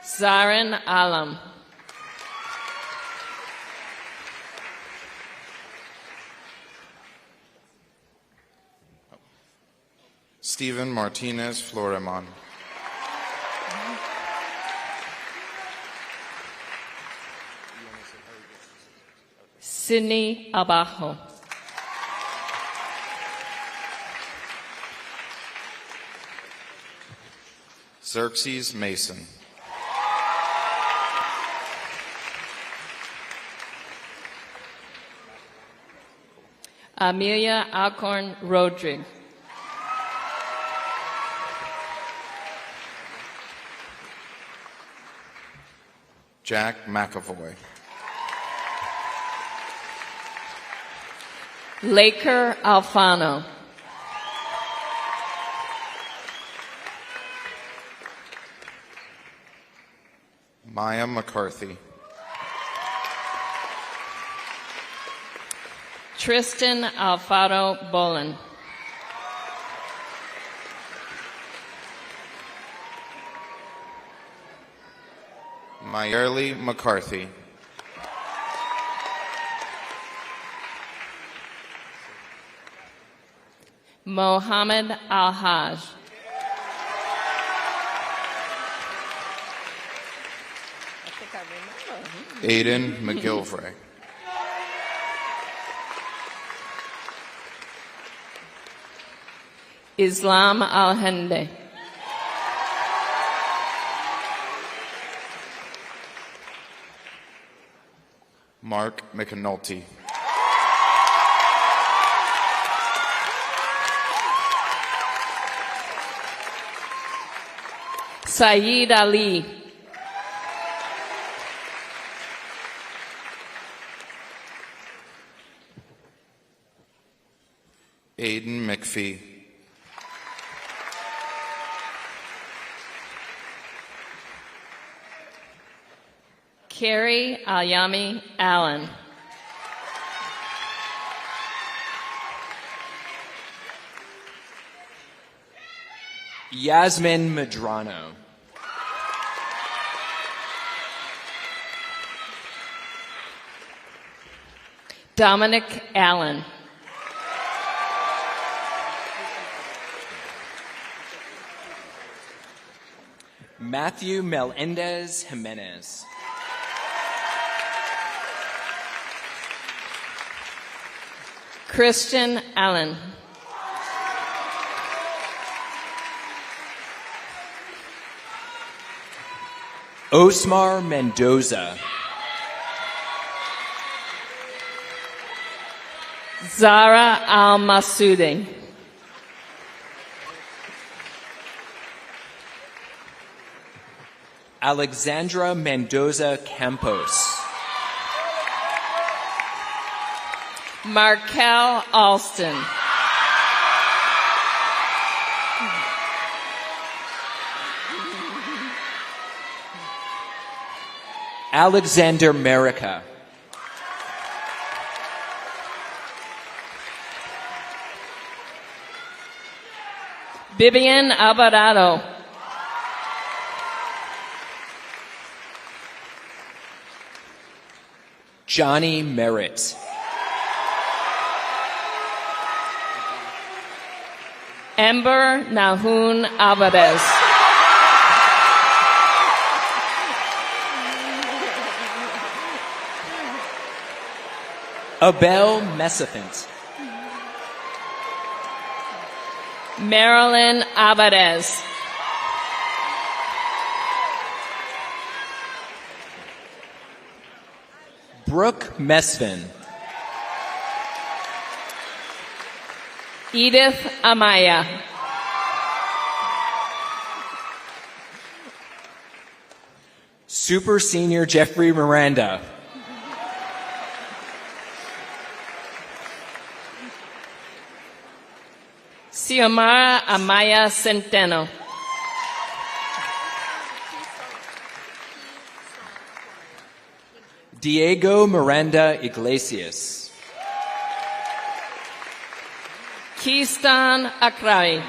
Zarin Alam. Stephen Martinez Florimon. Sydney Abajo. Xerxes Mason. Amelia Alcorn Rodrigue. Jack McAvoy. Laker Alfano. Maya McCarthy. Tristan Alfaro Bolin. Mayerly McCarthy. Mohammed Al-Haj. Aiden McGilvray. Islam Al-Hende. Mark McAnulty. Saeed Ali. Aiden McPhee. Carrie Alyami Allen. Yasmin Medrano. Dominic Allen. Matthew Melendez Jimenez. Christian Allen. Osmar Mendoza. Zara Al-Masudi. Alexandra Mendoza Campos. Markel Alston. Alexander Merica. Vivian Alvarado. Johnny Merritt. Ember Nahun Alvarez. Abel Messafint. Marilyn Alvarez. Brooke Mesvin. Edith Amaya. Super Senior Jeffrey Miranda. Xiomara Amaya Centeno. Diego Miranda Iglesias. Keystan Akrawi.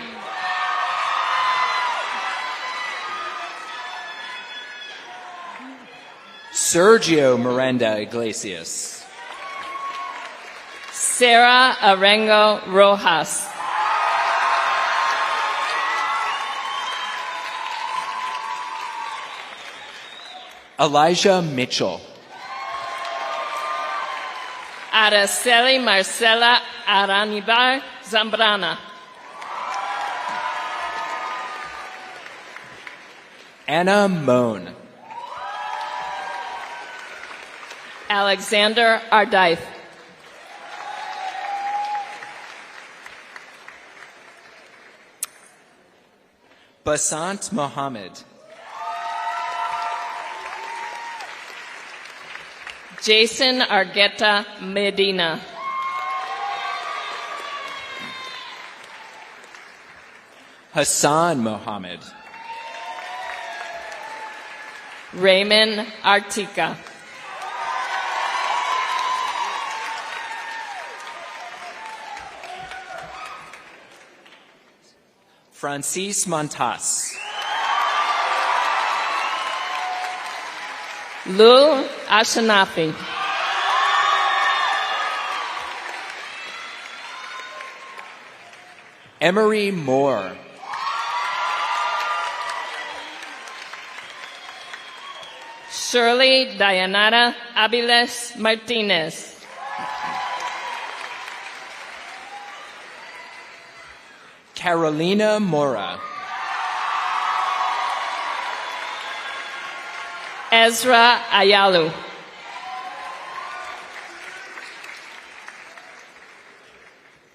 Sergio Miranda Iglesias. Sarah Arengo Rojas. Elijah Mitchell. Araceli Marcela Aranibar Zambrana. Anna Moan. Alexander Ardife. Basant Mohammed. Jason Argueta Medina. Hassan Mohammed. Raymond Artica. Francis Montas. Lou Ashanafi. Emery Moore. Shirley Dayanara Aviles Martinez. Carolina Mora. Ezra Ayalu.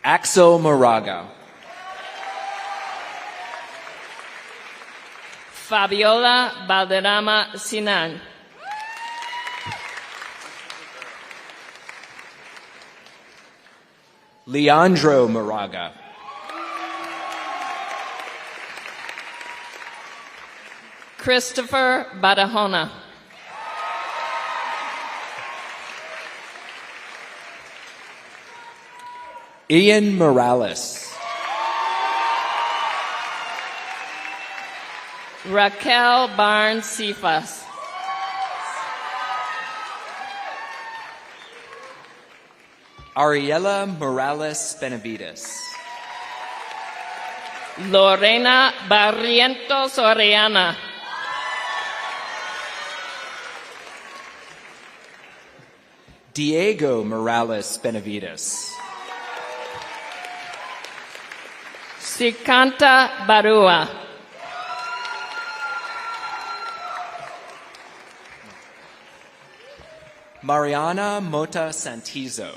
Axel Moraga. Fabiola Valderrama Sinan. Leandro Moraga. Christopher Barahona. Ian Morales. Raquel Barnes Cephas. Ariela Morales Benavides. Lorena Barrientos Orellana. Diego Morales Benavides. Sikanta Barua. Mariana Mota Santizo.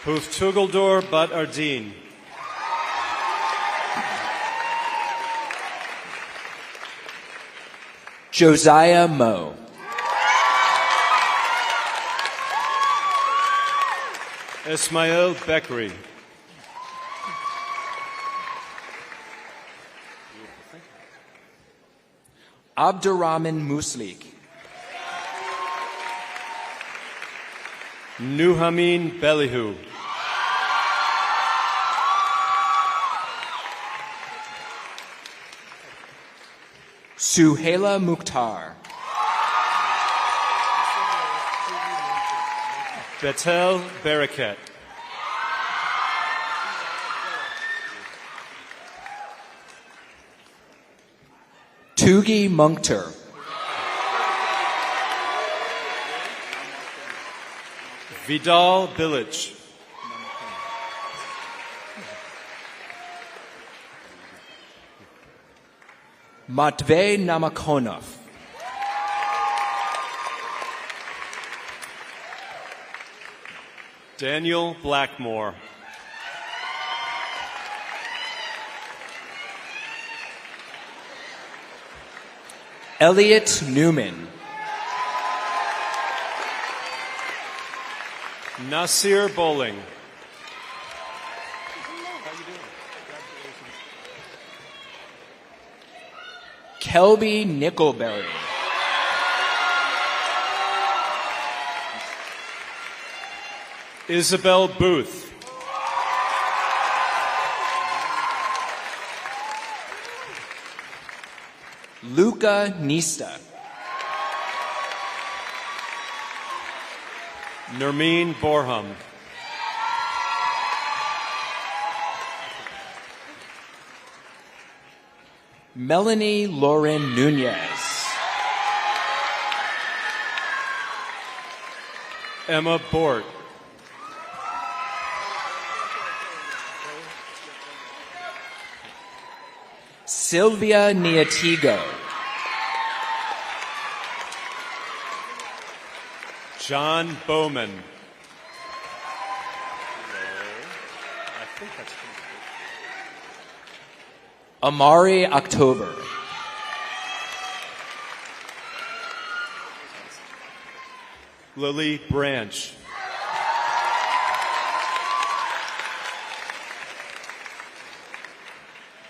Huftugeldor Bat Ardeen. Josiah Moe. Ismail Bekri. Abdurrahman Muslik. Nuhamin Belihu. Suhaila Mukhtar. Betel Barakat. Tugi Munkter. Vidal Bilic. Matvey Namakonov. Daniel Blackmore. Elliot Newman. Nasir Bowling. Kelby Nickelberry. Isabel Booth. Luca Nista. Nermeen Borham. Melanie Lauren Nunez. Emma Bort. Sylvia Niatigo. John Bowman. Amari October. Lily Branch.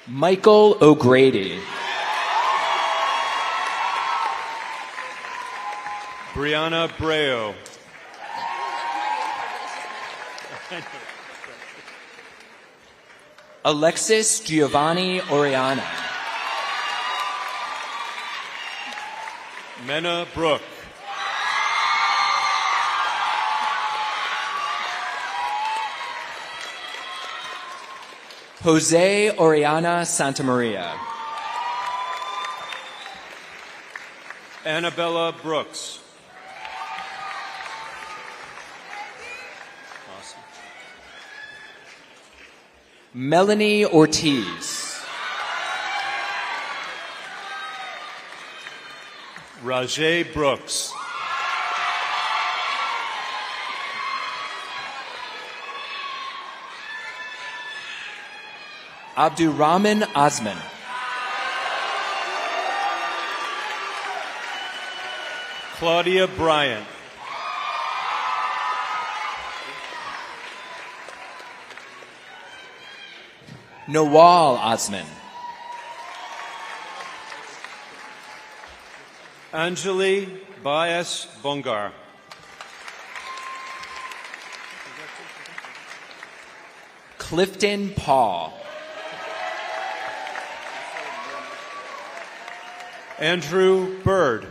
Michael O'Grady. Brianna Breo. Alexis Giovanni Oriana. Mena Brook. Jose Oriana Santamaria. Annabella Brooks. Melanie Ortiz. Rajay Brooks. Abdurrahman Osman. Claudia Bryant. Nawal Osman. Anjali Baez Bongar. Clifton Paul. Andrew Bird.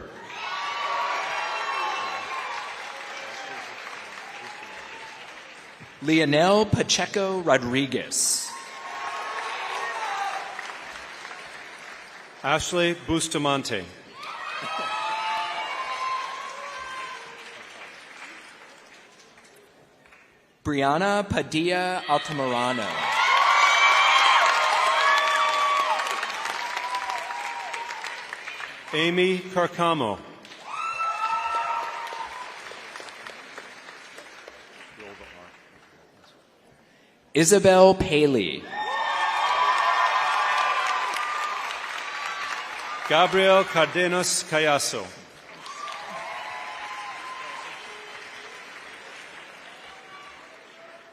Leonel Pacheco Rodriguez. Ashley Bustamante. Brianna Padilla Altamirano. Amy Carcamo. Isabel Paley. Gabriel Cardenas Cayaso.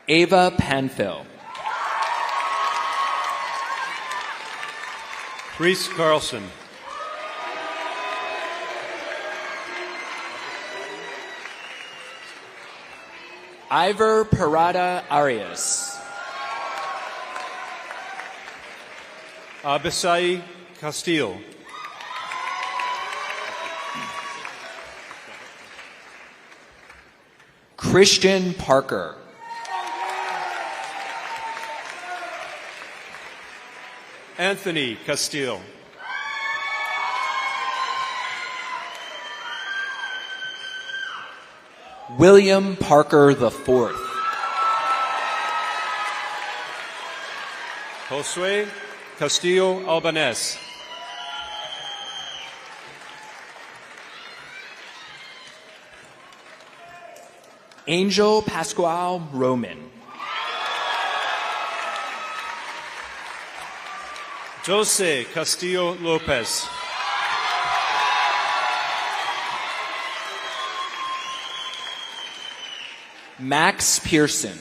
Ava Panfil. Reese Carlson. Ivor Parada Arias. Abisai Castillo. Christian Parker. Anthony Castillo. William Parker IV. Josue Castillo Albanese. Angel Pascual Roman. Jose Castillo Lopez. Max Pearson.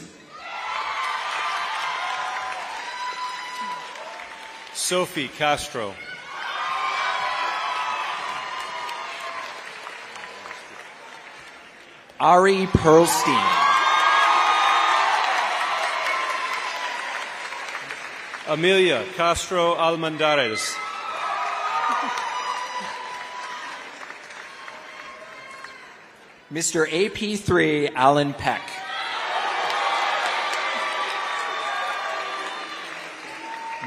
Sophie Castro. Ari Pearlstein. Amelia Castro Almendarez. Mr. AP3 Alan Peck.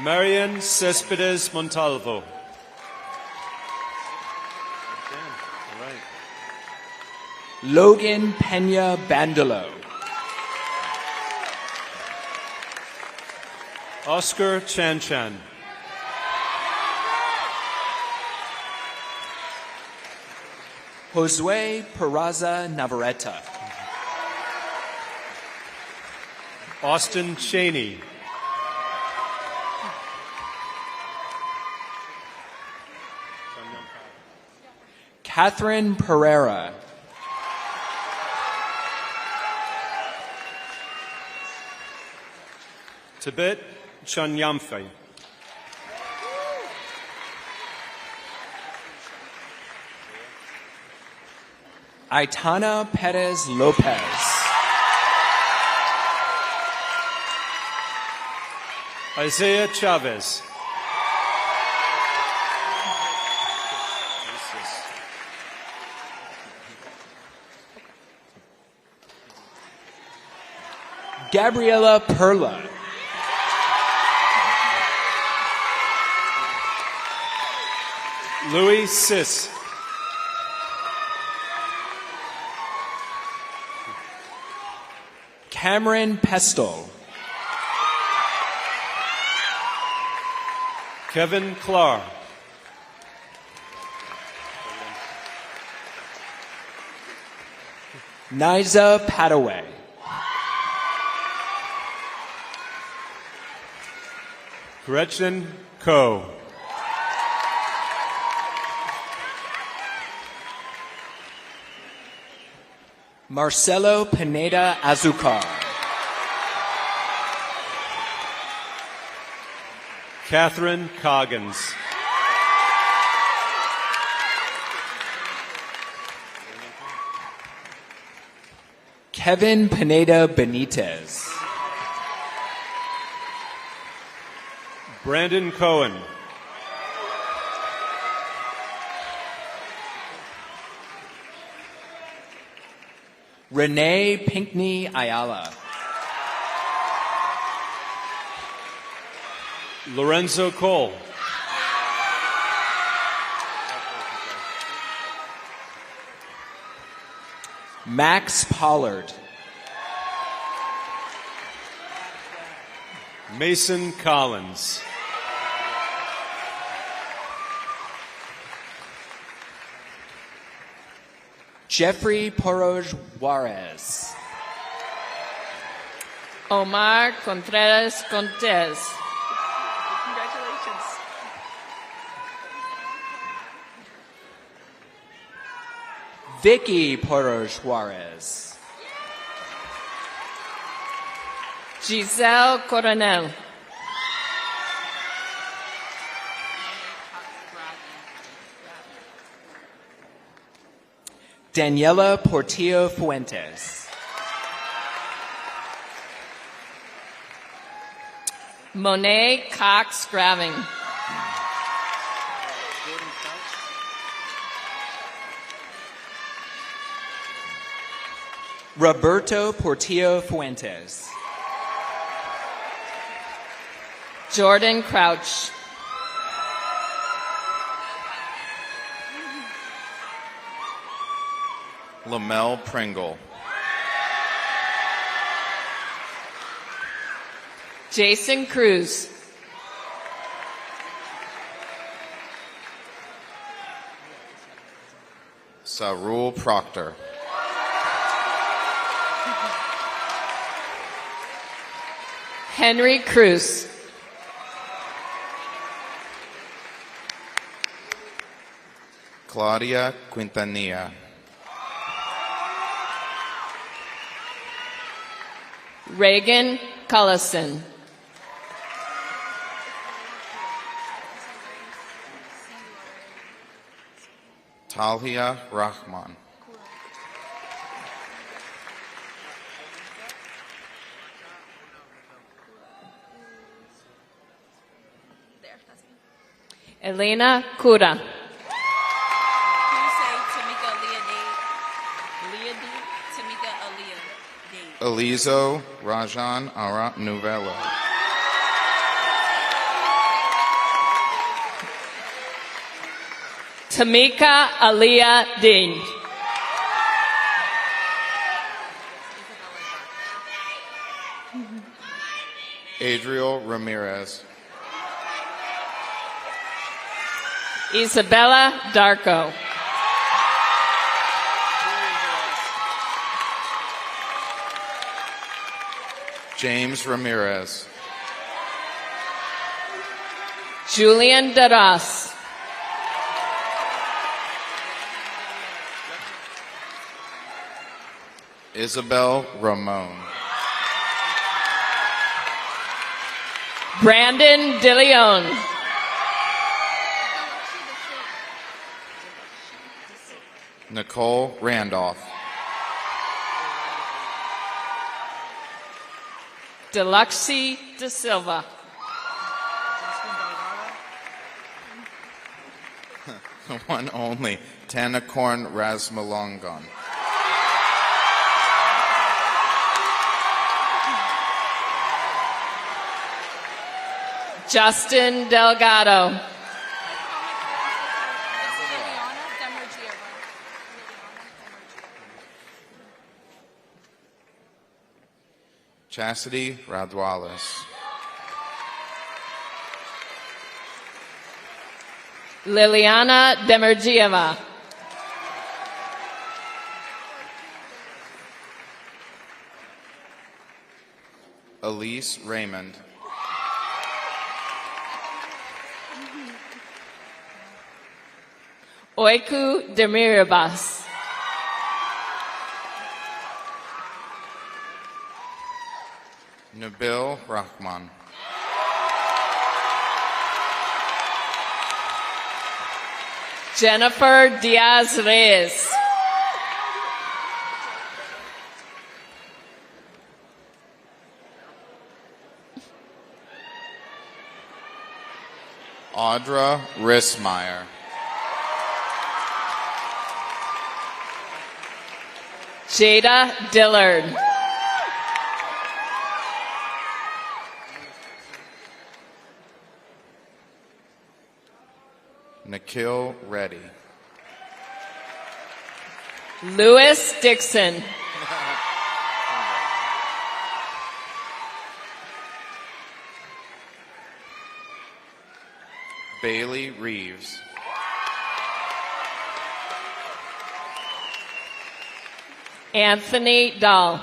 Marian Cespedes Montalvo. Logan Pena Bandolo. Oscar Chan Chan. Josue Peraza Navarrete. Austin Cheney. Catherine Pereira. Tibet Chanyamfe. Aitana Perez Lopez. Isaiah Chavez. Gabriela Perla. Louis Sis. Cameron Pestle. Kevin Clark. Niza Padaway. Gretchen Coe. Marcelo Pineda Azucar. Catherine Coggins. Kevin Pineda Benitez. Brandon Cohen. Renee Pinkney Ayala. Lorenzo Cole. Max Pollard. Mason Collins. Jeffrey Poroj Juarez. Omar Contreras Contes. Congratulations. Vicky Porter Suarez. Giselle Coronel. Daniela Portillo Fuentes. Monet Cox Graving. Roberto Portillo Fuentes. Jordan Crouch. Lamel Pringle. Jason Cruz. Sarul Proctor. Henry Cruz. Claudia Quintanilla. Reagan Cullison. Talia Rahman. Elena Cura. Can you say Tamika Aaliyah Dade? Tamika Aaliyah Dade. Elizo Rajan Ara Novello. Tamika Aliyah Dean. Adriel Ramirez. Isabella Darko. James Ramirez. Julian Daras. Isabel Ramon. Brandon DeLeon. Nicole Randolph. Deluxie De Silva. One only. Tanakorn Rasmalongon. Justin Delgado. Chastity Radwalis. Liliana Demergieva. Elise Raymond. Oiku Demirabas. Nabil Rahman. Jennifer Diaz Reyes. Audra Rismeyer. Jada Dillard. Nikhil Reddy. Lewis Dixon. Bailey Reeves. Anthony Dahl.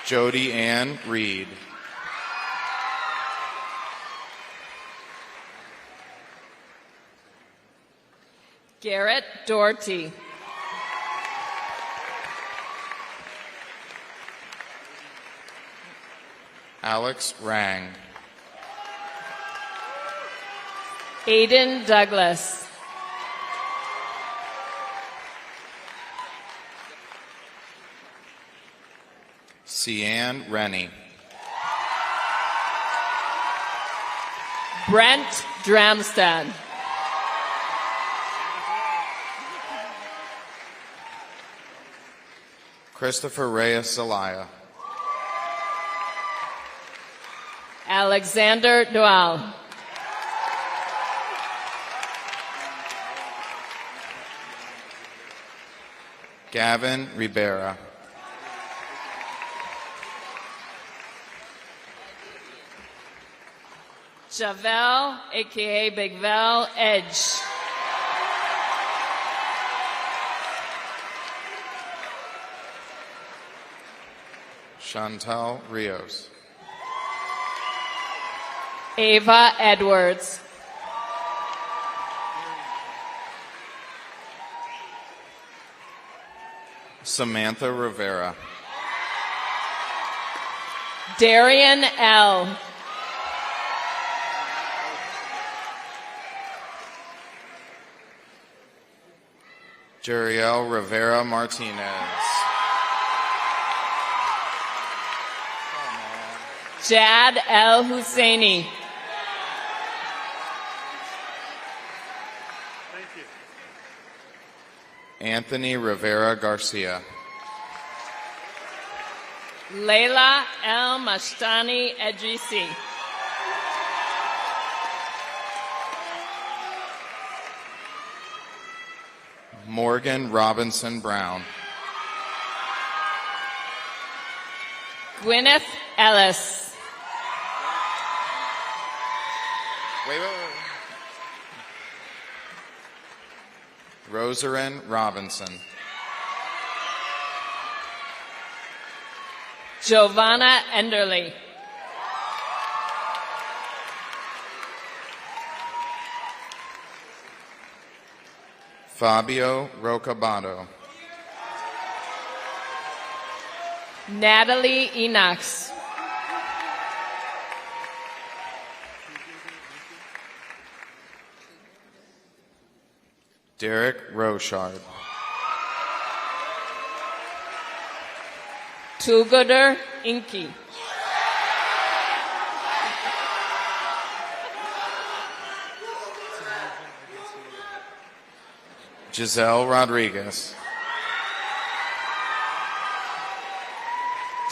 Jody Ann Reed. Garrett Doherty. Alex Rang. Aiden Douglas. Cian Rennie. Brent Dramstad. Christopher Reyes Zelaya. Alexander Dual. Gavin Ribera. Javel, aka Big Val, Edge. Chantal Rios. Ava Edwards. Samantha Rivera. Darian L. Jeriel Rivera Martinez. Jad El Husseini. Anthony Rivera Garcia. Leila El Mashtani Edrisi. Morgan Robinson Brown. Gwyneth Ellis. Wait. Rosarin Robinson. Giovanna Enderly. Fabio Rocabato. Natalie Enox. Derek Rochard. Tugoder Inky. Giselle Rodriguez.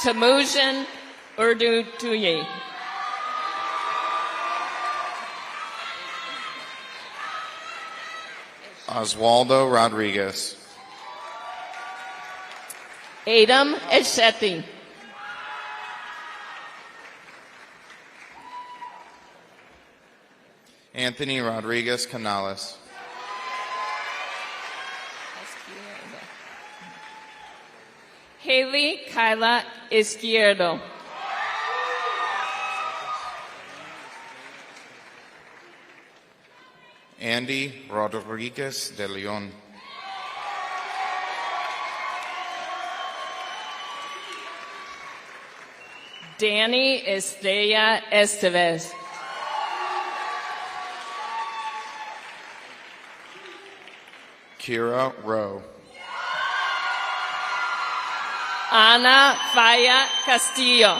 Temujin Urdu Tuyi. Oswaldo Rodriguez. Adam Esheti. Anthony Rodriguez Canales. Haley Kyla Izquierdo. Andy Rodriguez de Leon. Danny Estrella Estevez. Kira Rowe. Ana Faya Castillo.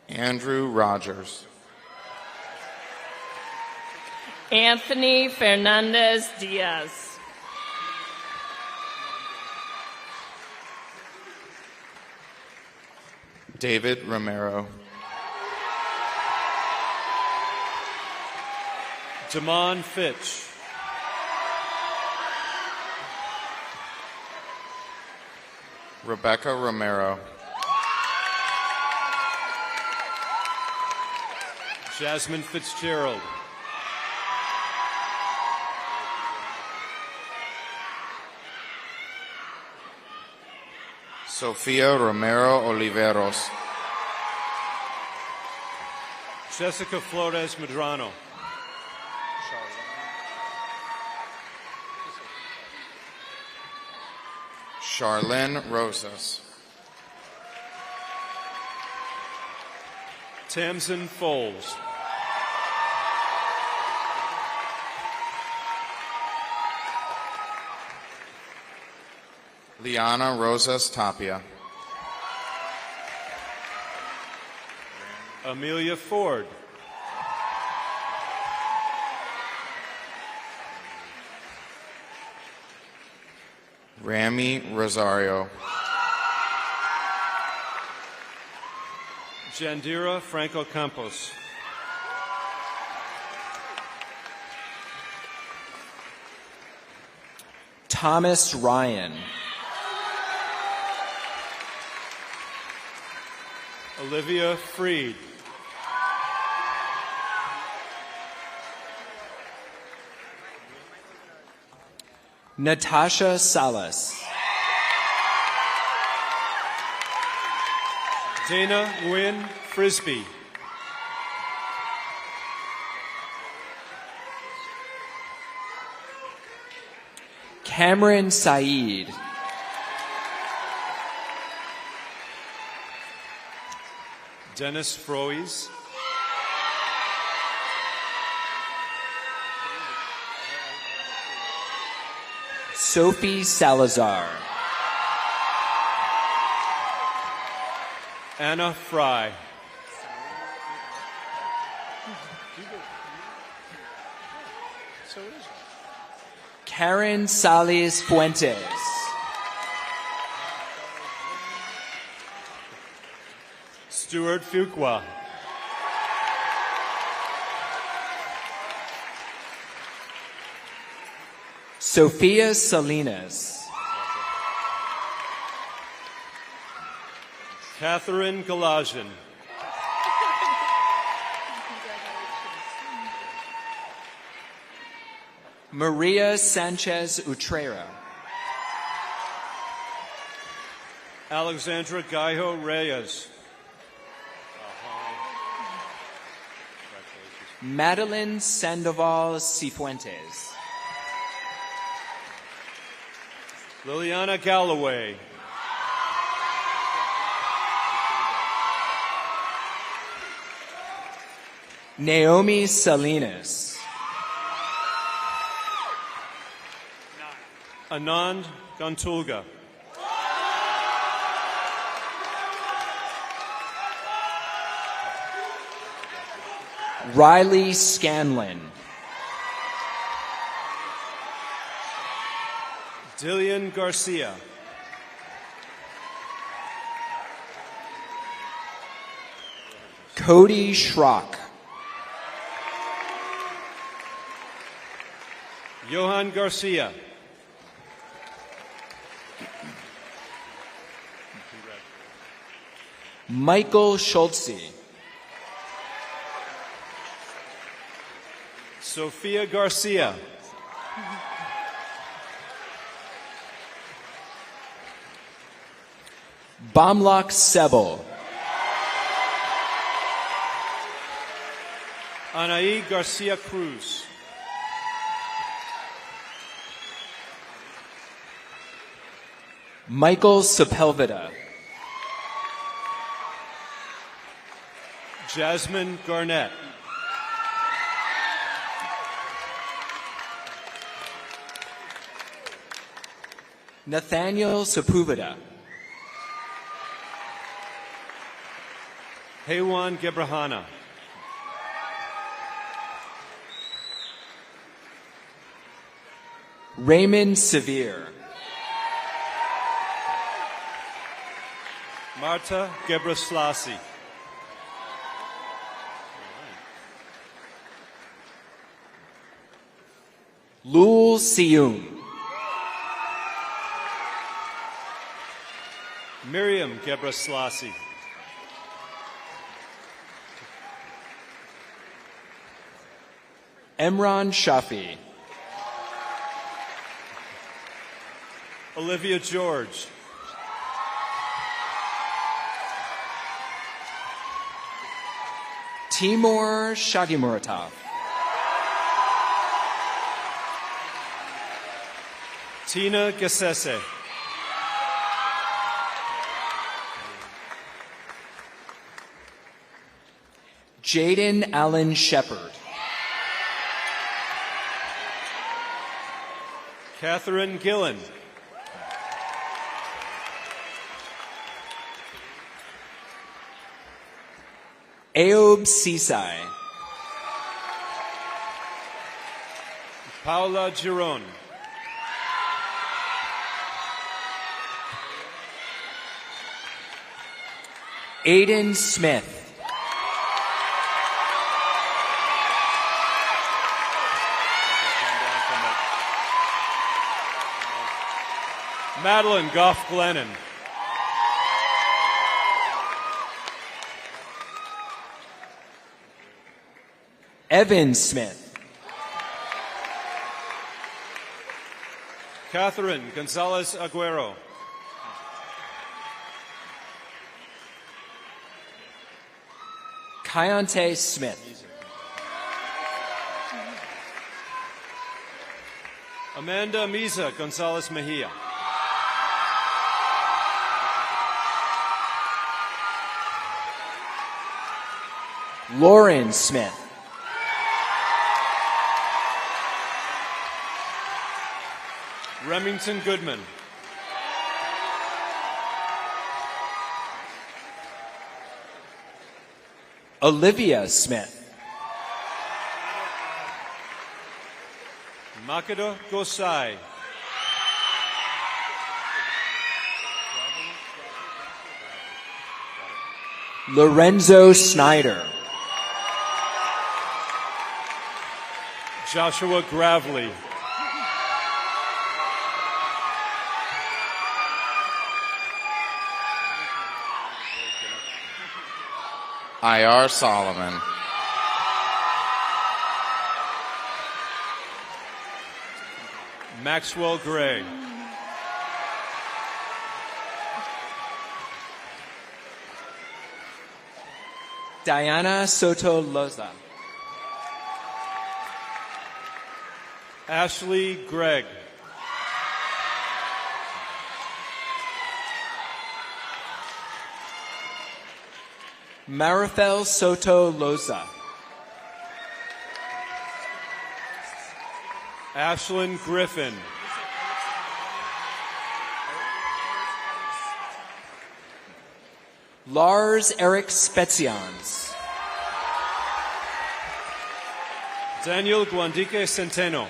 Andrew Rogers. Anthony Fernandez Diaz. David Romero. Damon Fitch. Rebecca Romero. Jasmine Fitzgerald. Sofia Romero Oliveros. Jessica Flores Medrano. Charlene Rosas. Tamsin Foles. Liana Rosas Tapia. Amelia Ford. Rami Rosario. Jandira Franco Campos. Thomas Ryan. Olivia Freed. Natasha Salas. Dana Nguyen Frisbee. Cameron Saeed. Dennis Froese. Sophie Salazar. Anna Fry. Karen Salis Fuentes. Stuart Fuqua. Sophia Salinas. Catherine Galajian. Maria Sanchez Utrera. Alexandra Gaijo Reyes. Madeline Sandoval Cifuentes. Liliana Galloway. Naomi Salinas. Anand Gantulga. Riley Scanlon. Dillian Garcia. Cody Schrock. Johan Garcia. Michael Schultze. Sophia Garcia. Bamlak Sebel. Anaí Garcia Cruz. Michael Sepulveda. Jasmine Garnett. Nathaniel Sepulveda. Haywan Gebrahana. Raymond Severe. Marta Gebrselassie. Lul Siyum. Miriam Gebrselassie. Emran Shafi. Olivia George. Timur Shadimuratov. Tina Gassese. Jaden Allen Shepard. Catherine Gillen. Aob Sisai. Paula Giron. Aiden Smith. Madeline Goff Glennon. Evan Smith. Catherine Gonzalez Aguero. Kayonte Smith. Amanda Misa Gonzalez Mejia. Lauren Smith. Remington Goodman. Olivia Smith. Makeda Gosai. Lorenzo Snyder. Joshua Gravely. I.R. Solomon. Maxwell Gray. Diana Soto Loza. Ashley Gregg. Marifel Soto Loza. Ashlyn Griffin. Lars Eric Spezians. Daniel Guandique Centeno.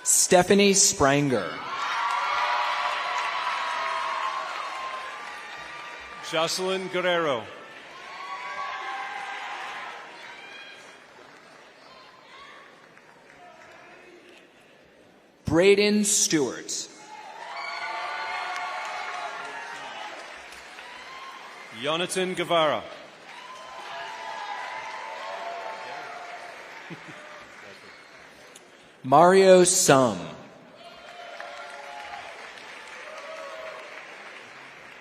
Stephanie Spranger. Jocelyn Guerrero. Braden Stewart. Jonathan Guevara. Mario Sum.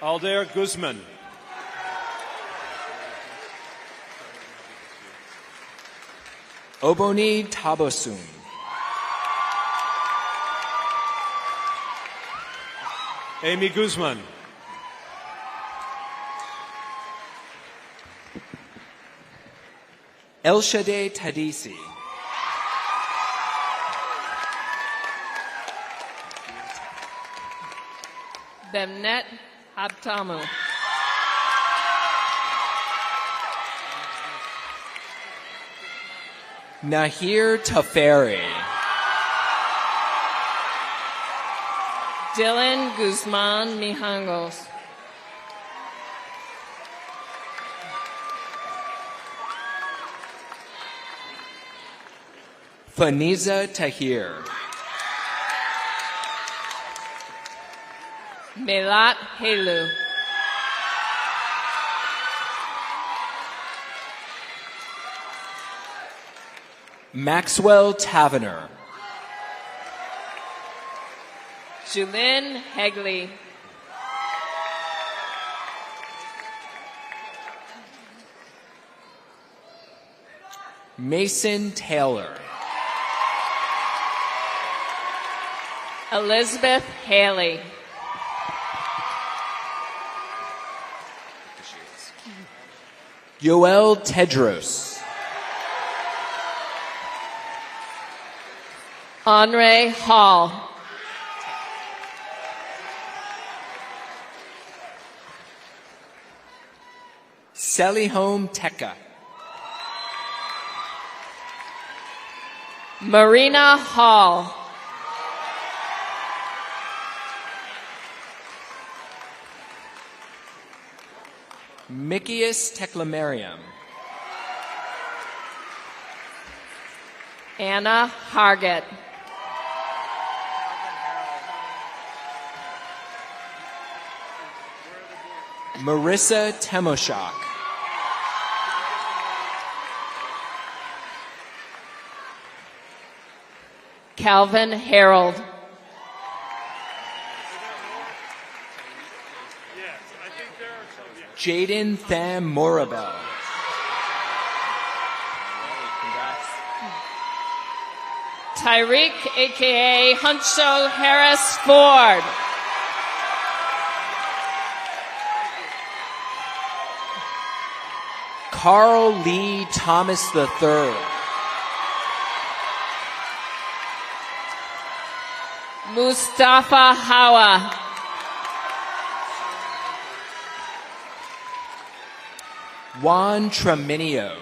Aldair Guzman. Oboni Tabosun. Amy Guzman. Elshade Tadisi. Bemnet Habtamu. Nahir Taferi. Dylan Guzman Mijangos. Faniza Tahir. Melat Helu. Maxwell Tavener. Julin Hegley. Mason Taylor. Elizabeth Haley. Yoel Tedros. Andre Hall. Selihom Teka. Marina Hall. Mikius Teklamariam. Anna Hargett. Marissa Temoshak. Calvin Harold. Jaden Tham Morabel. Tyreek, a.k.a. Huncho Harris Ford. Carl Lee Thomas III. Mustafa Hawa. Juan Treminio.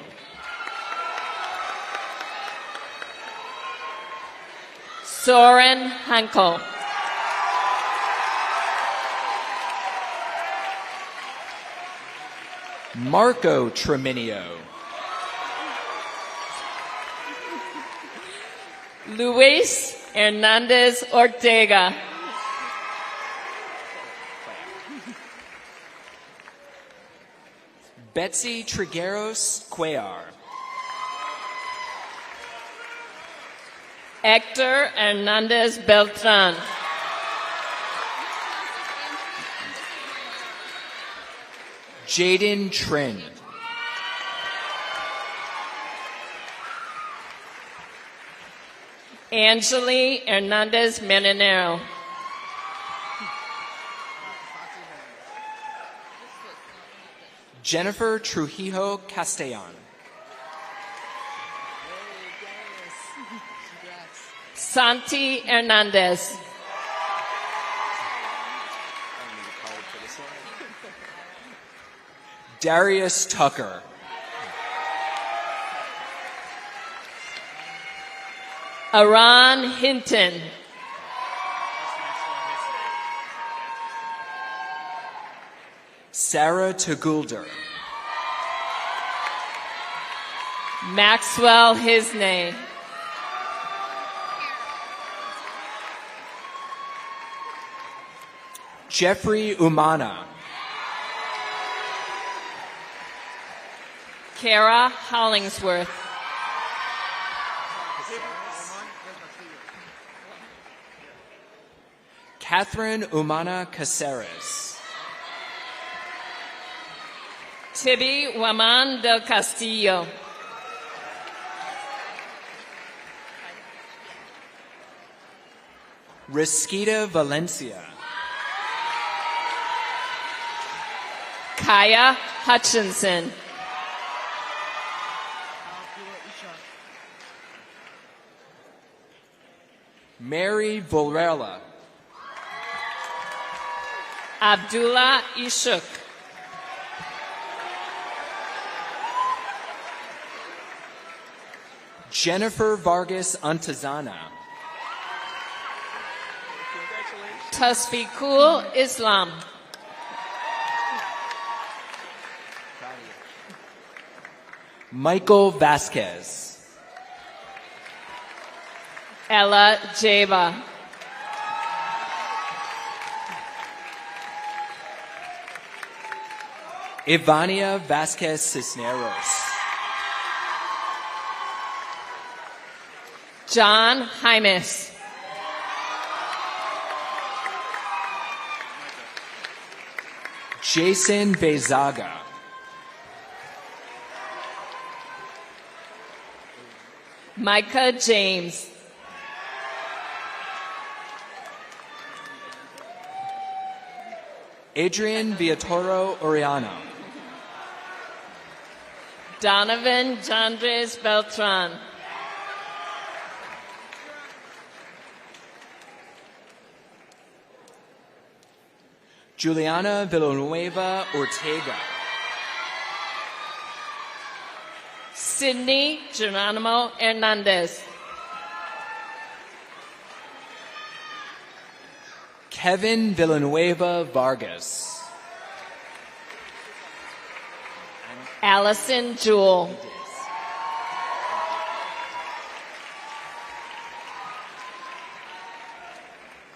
Soren Hankel. Marco Treminio. Luis Hernandez Ortega. Betsy Trigueros Cuellar. Hector Hernandez Beltran. Jaden Trin. Angeli Hernandez Marinero. Jennifer Trujillo Castellan. Santi Hernandez. Darius Tucker. Aran Hinton. Sarah Tagulder. Maxwell Hisney. Jeffrey Umana. Kara Hollingsworth. Catherine Umana Caceres. Tibi Waman del Castillo. Risquita Valencia. Kaya Hutchinson. Mary Volrella. Abdullah Ishuk. Jennifer Vargas Antazana. Tasfikul Islam. Michael Vasquez. Ella Jaba. Ivania Vasquez Cisneros. John Hymas. Jason Bezaga. Micah James. Adrian Villatoro Oriano. Donovan Jandres Beltran. Juliana Villanueva Ortega. Sydney Geronimo Hernandez. Kevin Villanueva Vargas. Allison Jewell.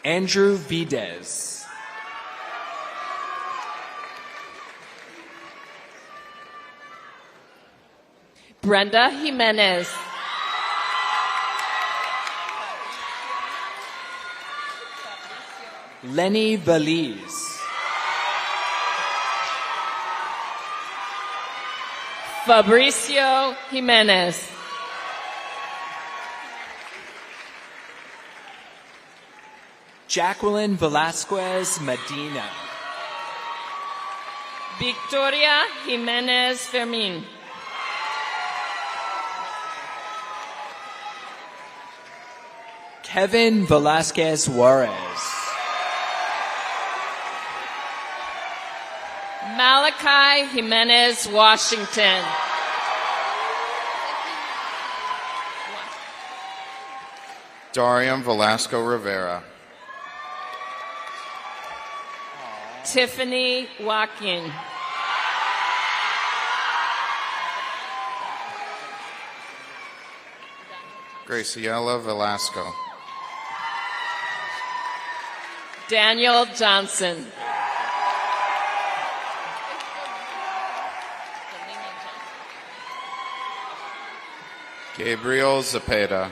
Andrew Vides. Brenda Jimenez. Lenny Valise. Fabricio Jimenez. Jacqueline Velasquez Medina. Victoria Jimenez Fermin. Kevin Velasquez Juarez. Malachi Jimenez Washington. Darian Velasco Rivera. Tiffany Joaquin. Graciela Velasco. Daniel Johnson. Gabriel Zepeda.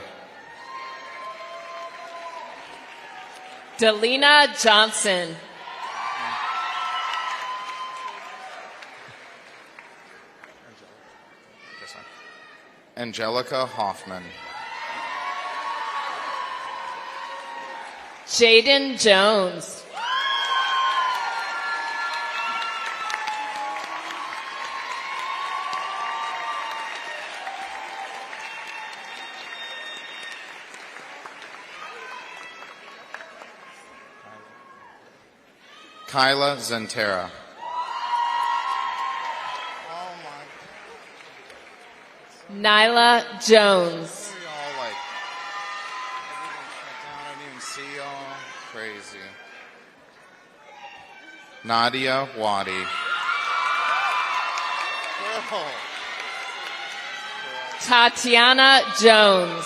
Delina Johnson. Angelica Hoffman. Jaden Jones. Kyla Zentera. Nyla Jones. All like everything shut down. I didn't even see y'all. Crazy. Nadia Wadi. Tatiana Jones.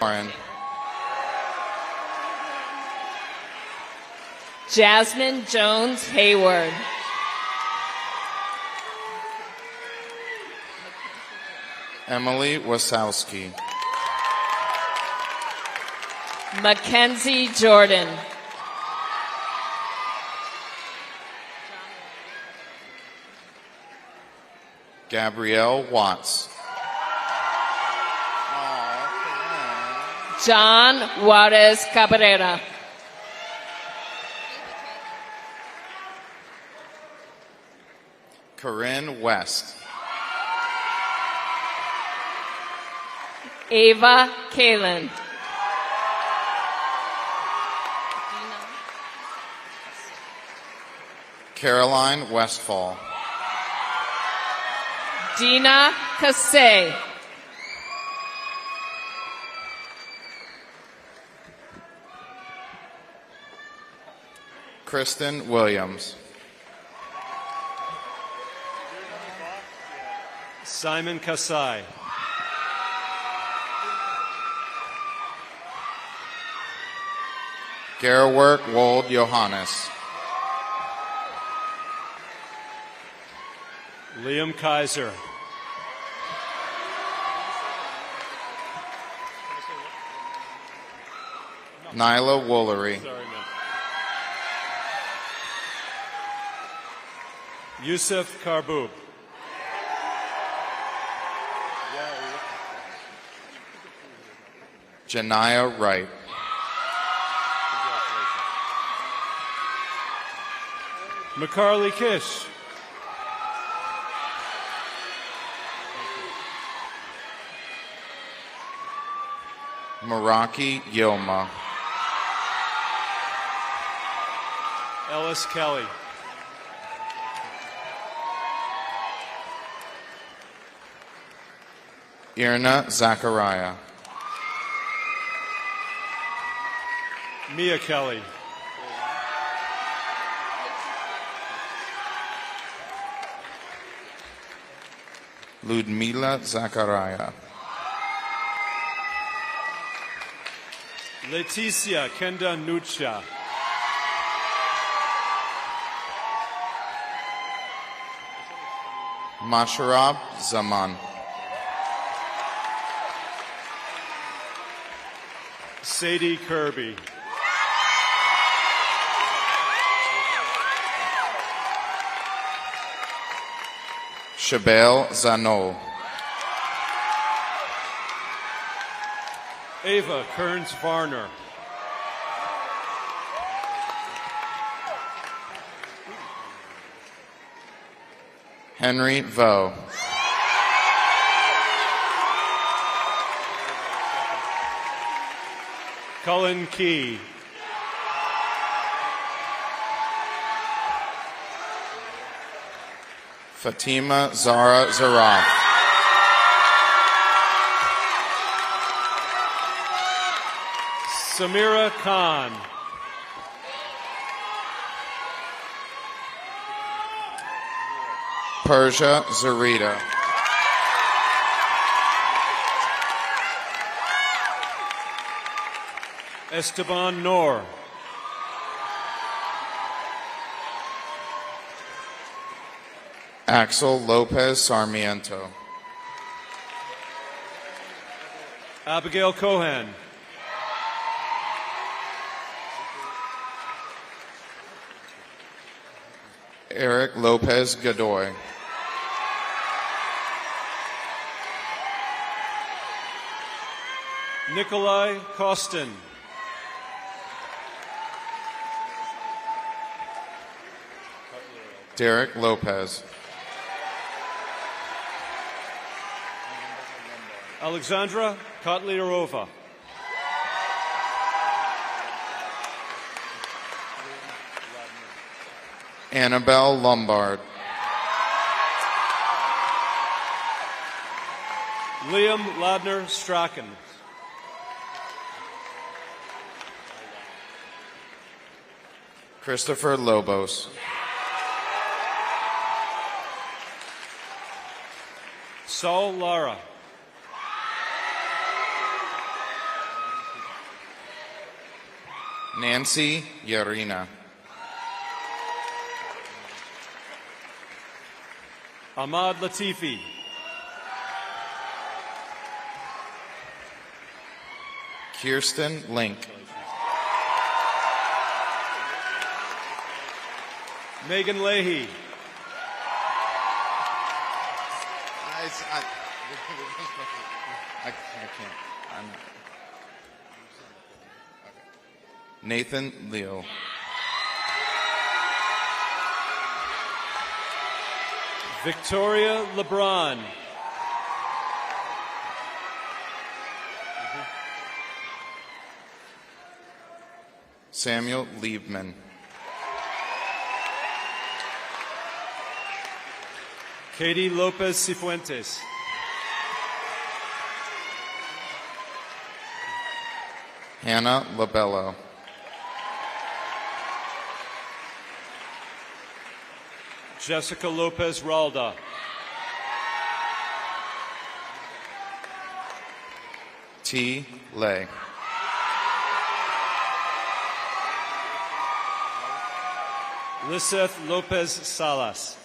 Lauren. Jasmine Jones Hayward. Emily Wasowski. Mackenzie Jordan. Gabrielle Watts. John Juarez Cabrera. Corinne West. Ava Kalin. Caroline Westfall. Dina Kasey. Kristen Williams. Simon Kasai. Gerwerk Wold Johannes. Liam Kaiser. Nyla Woolery. Sorry, man. Yusuf Karbub. Janiyah Wright. McCarley Kish. Meraki Yilma. Ellis Kelly. Irna Zachariah. Mia Kelly. Ludmila Zachariah. Leticia Kenda Nucha. Masharab Zaman. Sadie Kirby. Shabelle Zanol. Ava Kearns Varner. Henry Vo. Cullen Key. Fatima Zara Zaraf. Samira Khan. Persia Cerrita. Esteban Noor. Axel Lopez Sarmiento. Abigail Cohen. Eric Lopez Godoy. Nikolai Kostin. Derek Lopez. Alexandra Kotlyarova. Annabelle Lombard. Liam Ladner Strachan. Christopher Lobos. Saul Lara. Nancy Yarina. Ahmad Latifi. Kirsten Link. Megan Leahy. I can't. Nathan Leo. Victoria LeBron. Samuel Liebman. Katie Lopez Cifuentes. Hannah Labello. Jessica Lopez Ralda. T. Lay. Lisseth Lopez Salas.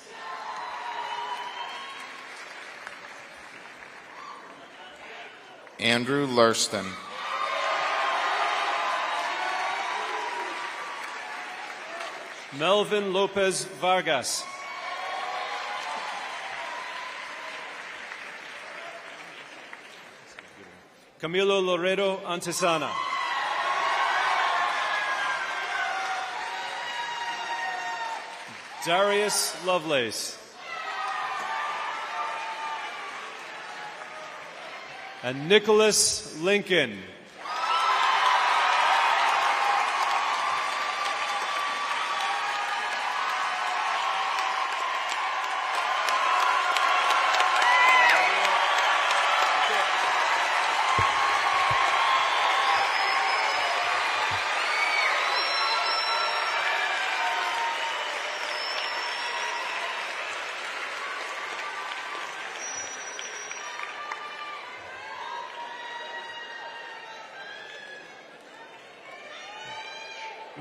Andrew Lurston. Melvin Lopez Vargas. Camilo Loredo Antesana. Darius Lovelace. And Nicholas Lincoln.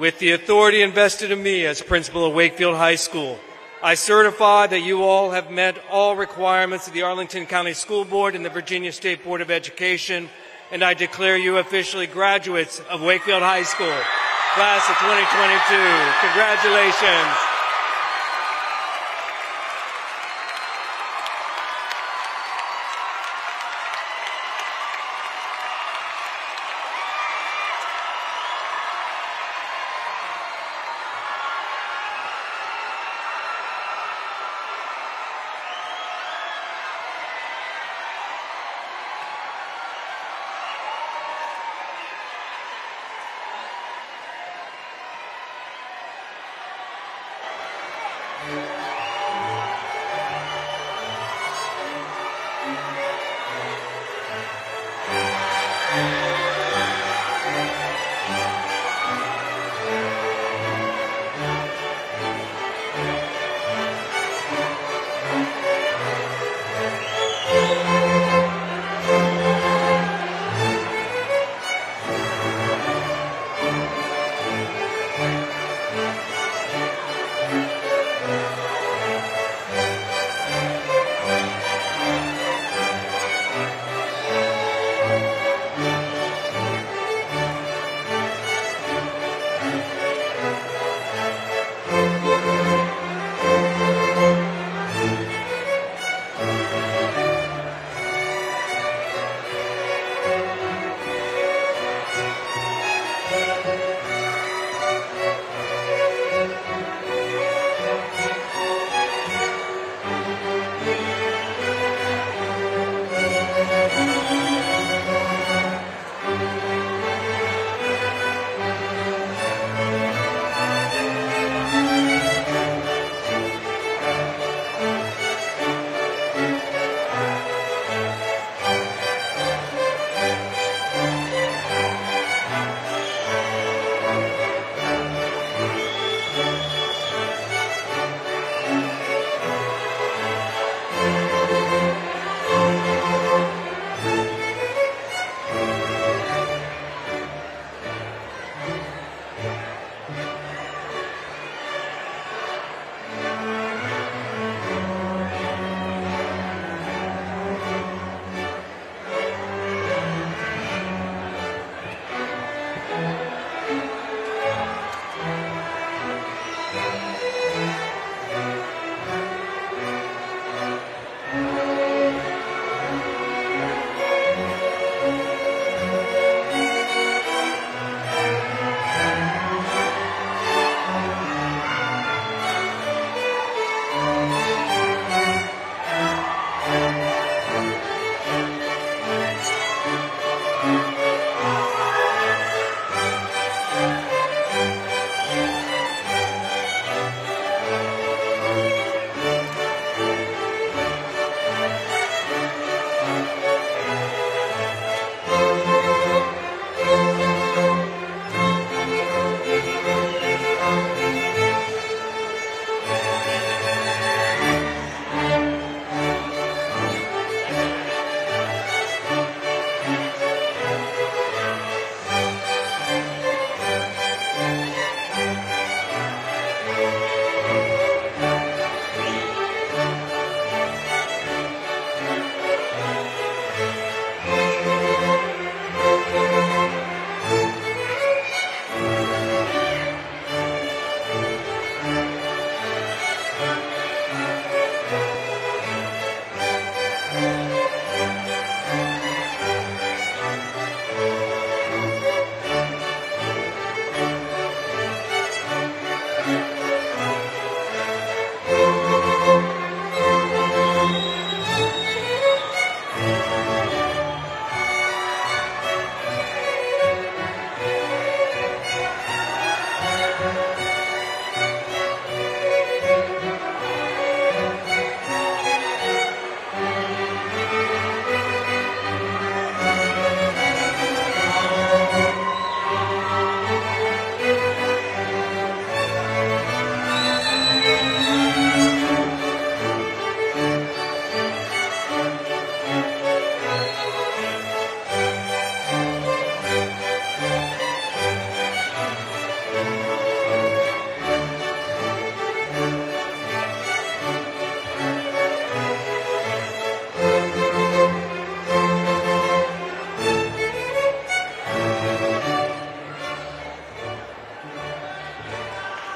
With the authority invested in me as principal of Wakefield High School, I certify that you all have met all requirements of the Arlington County School Board and the Virginia State Board of Education, and I declare you officially graduates of Wakefield High School, class of 2022. Congratulations.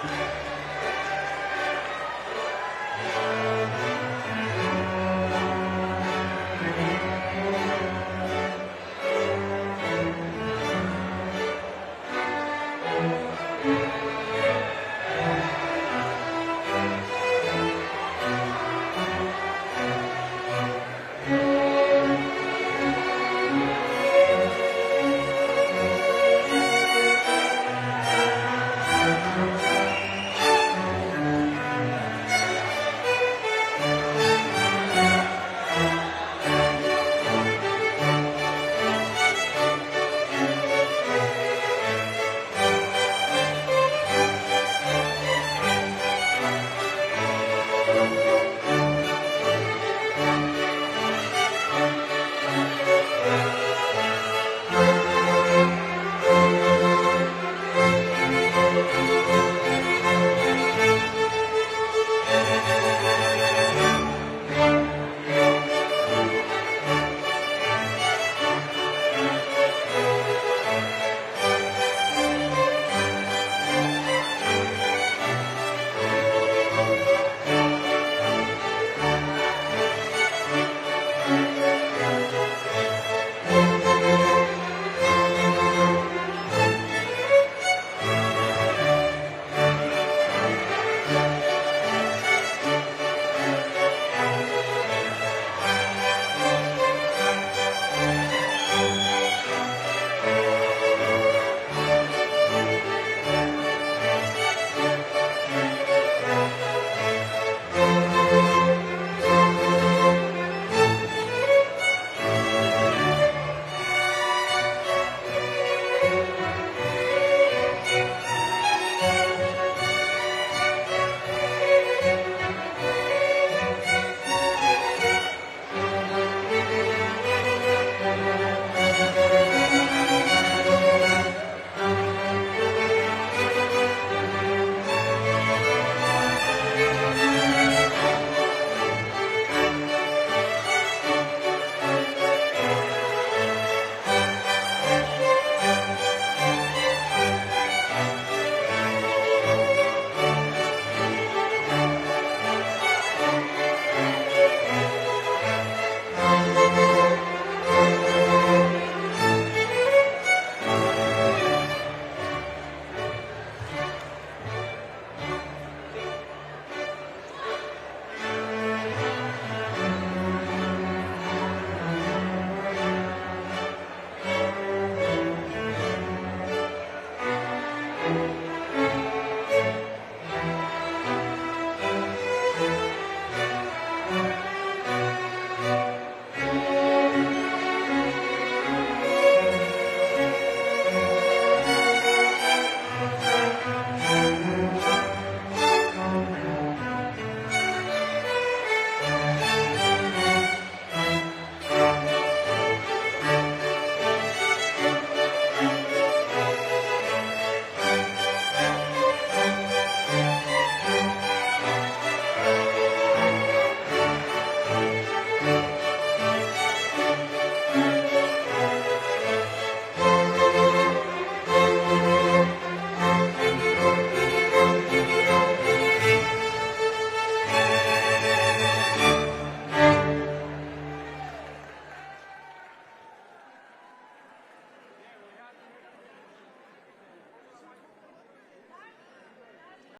Thank you.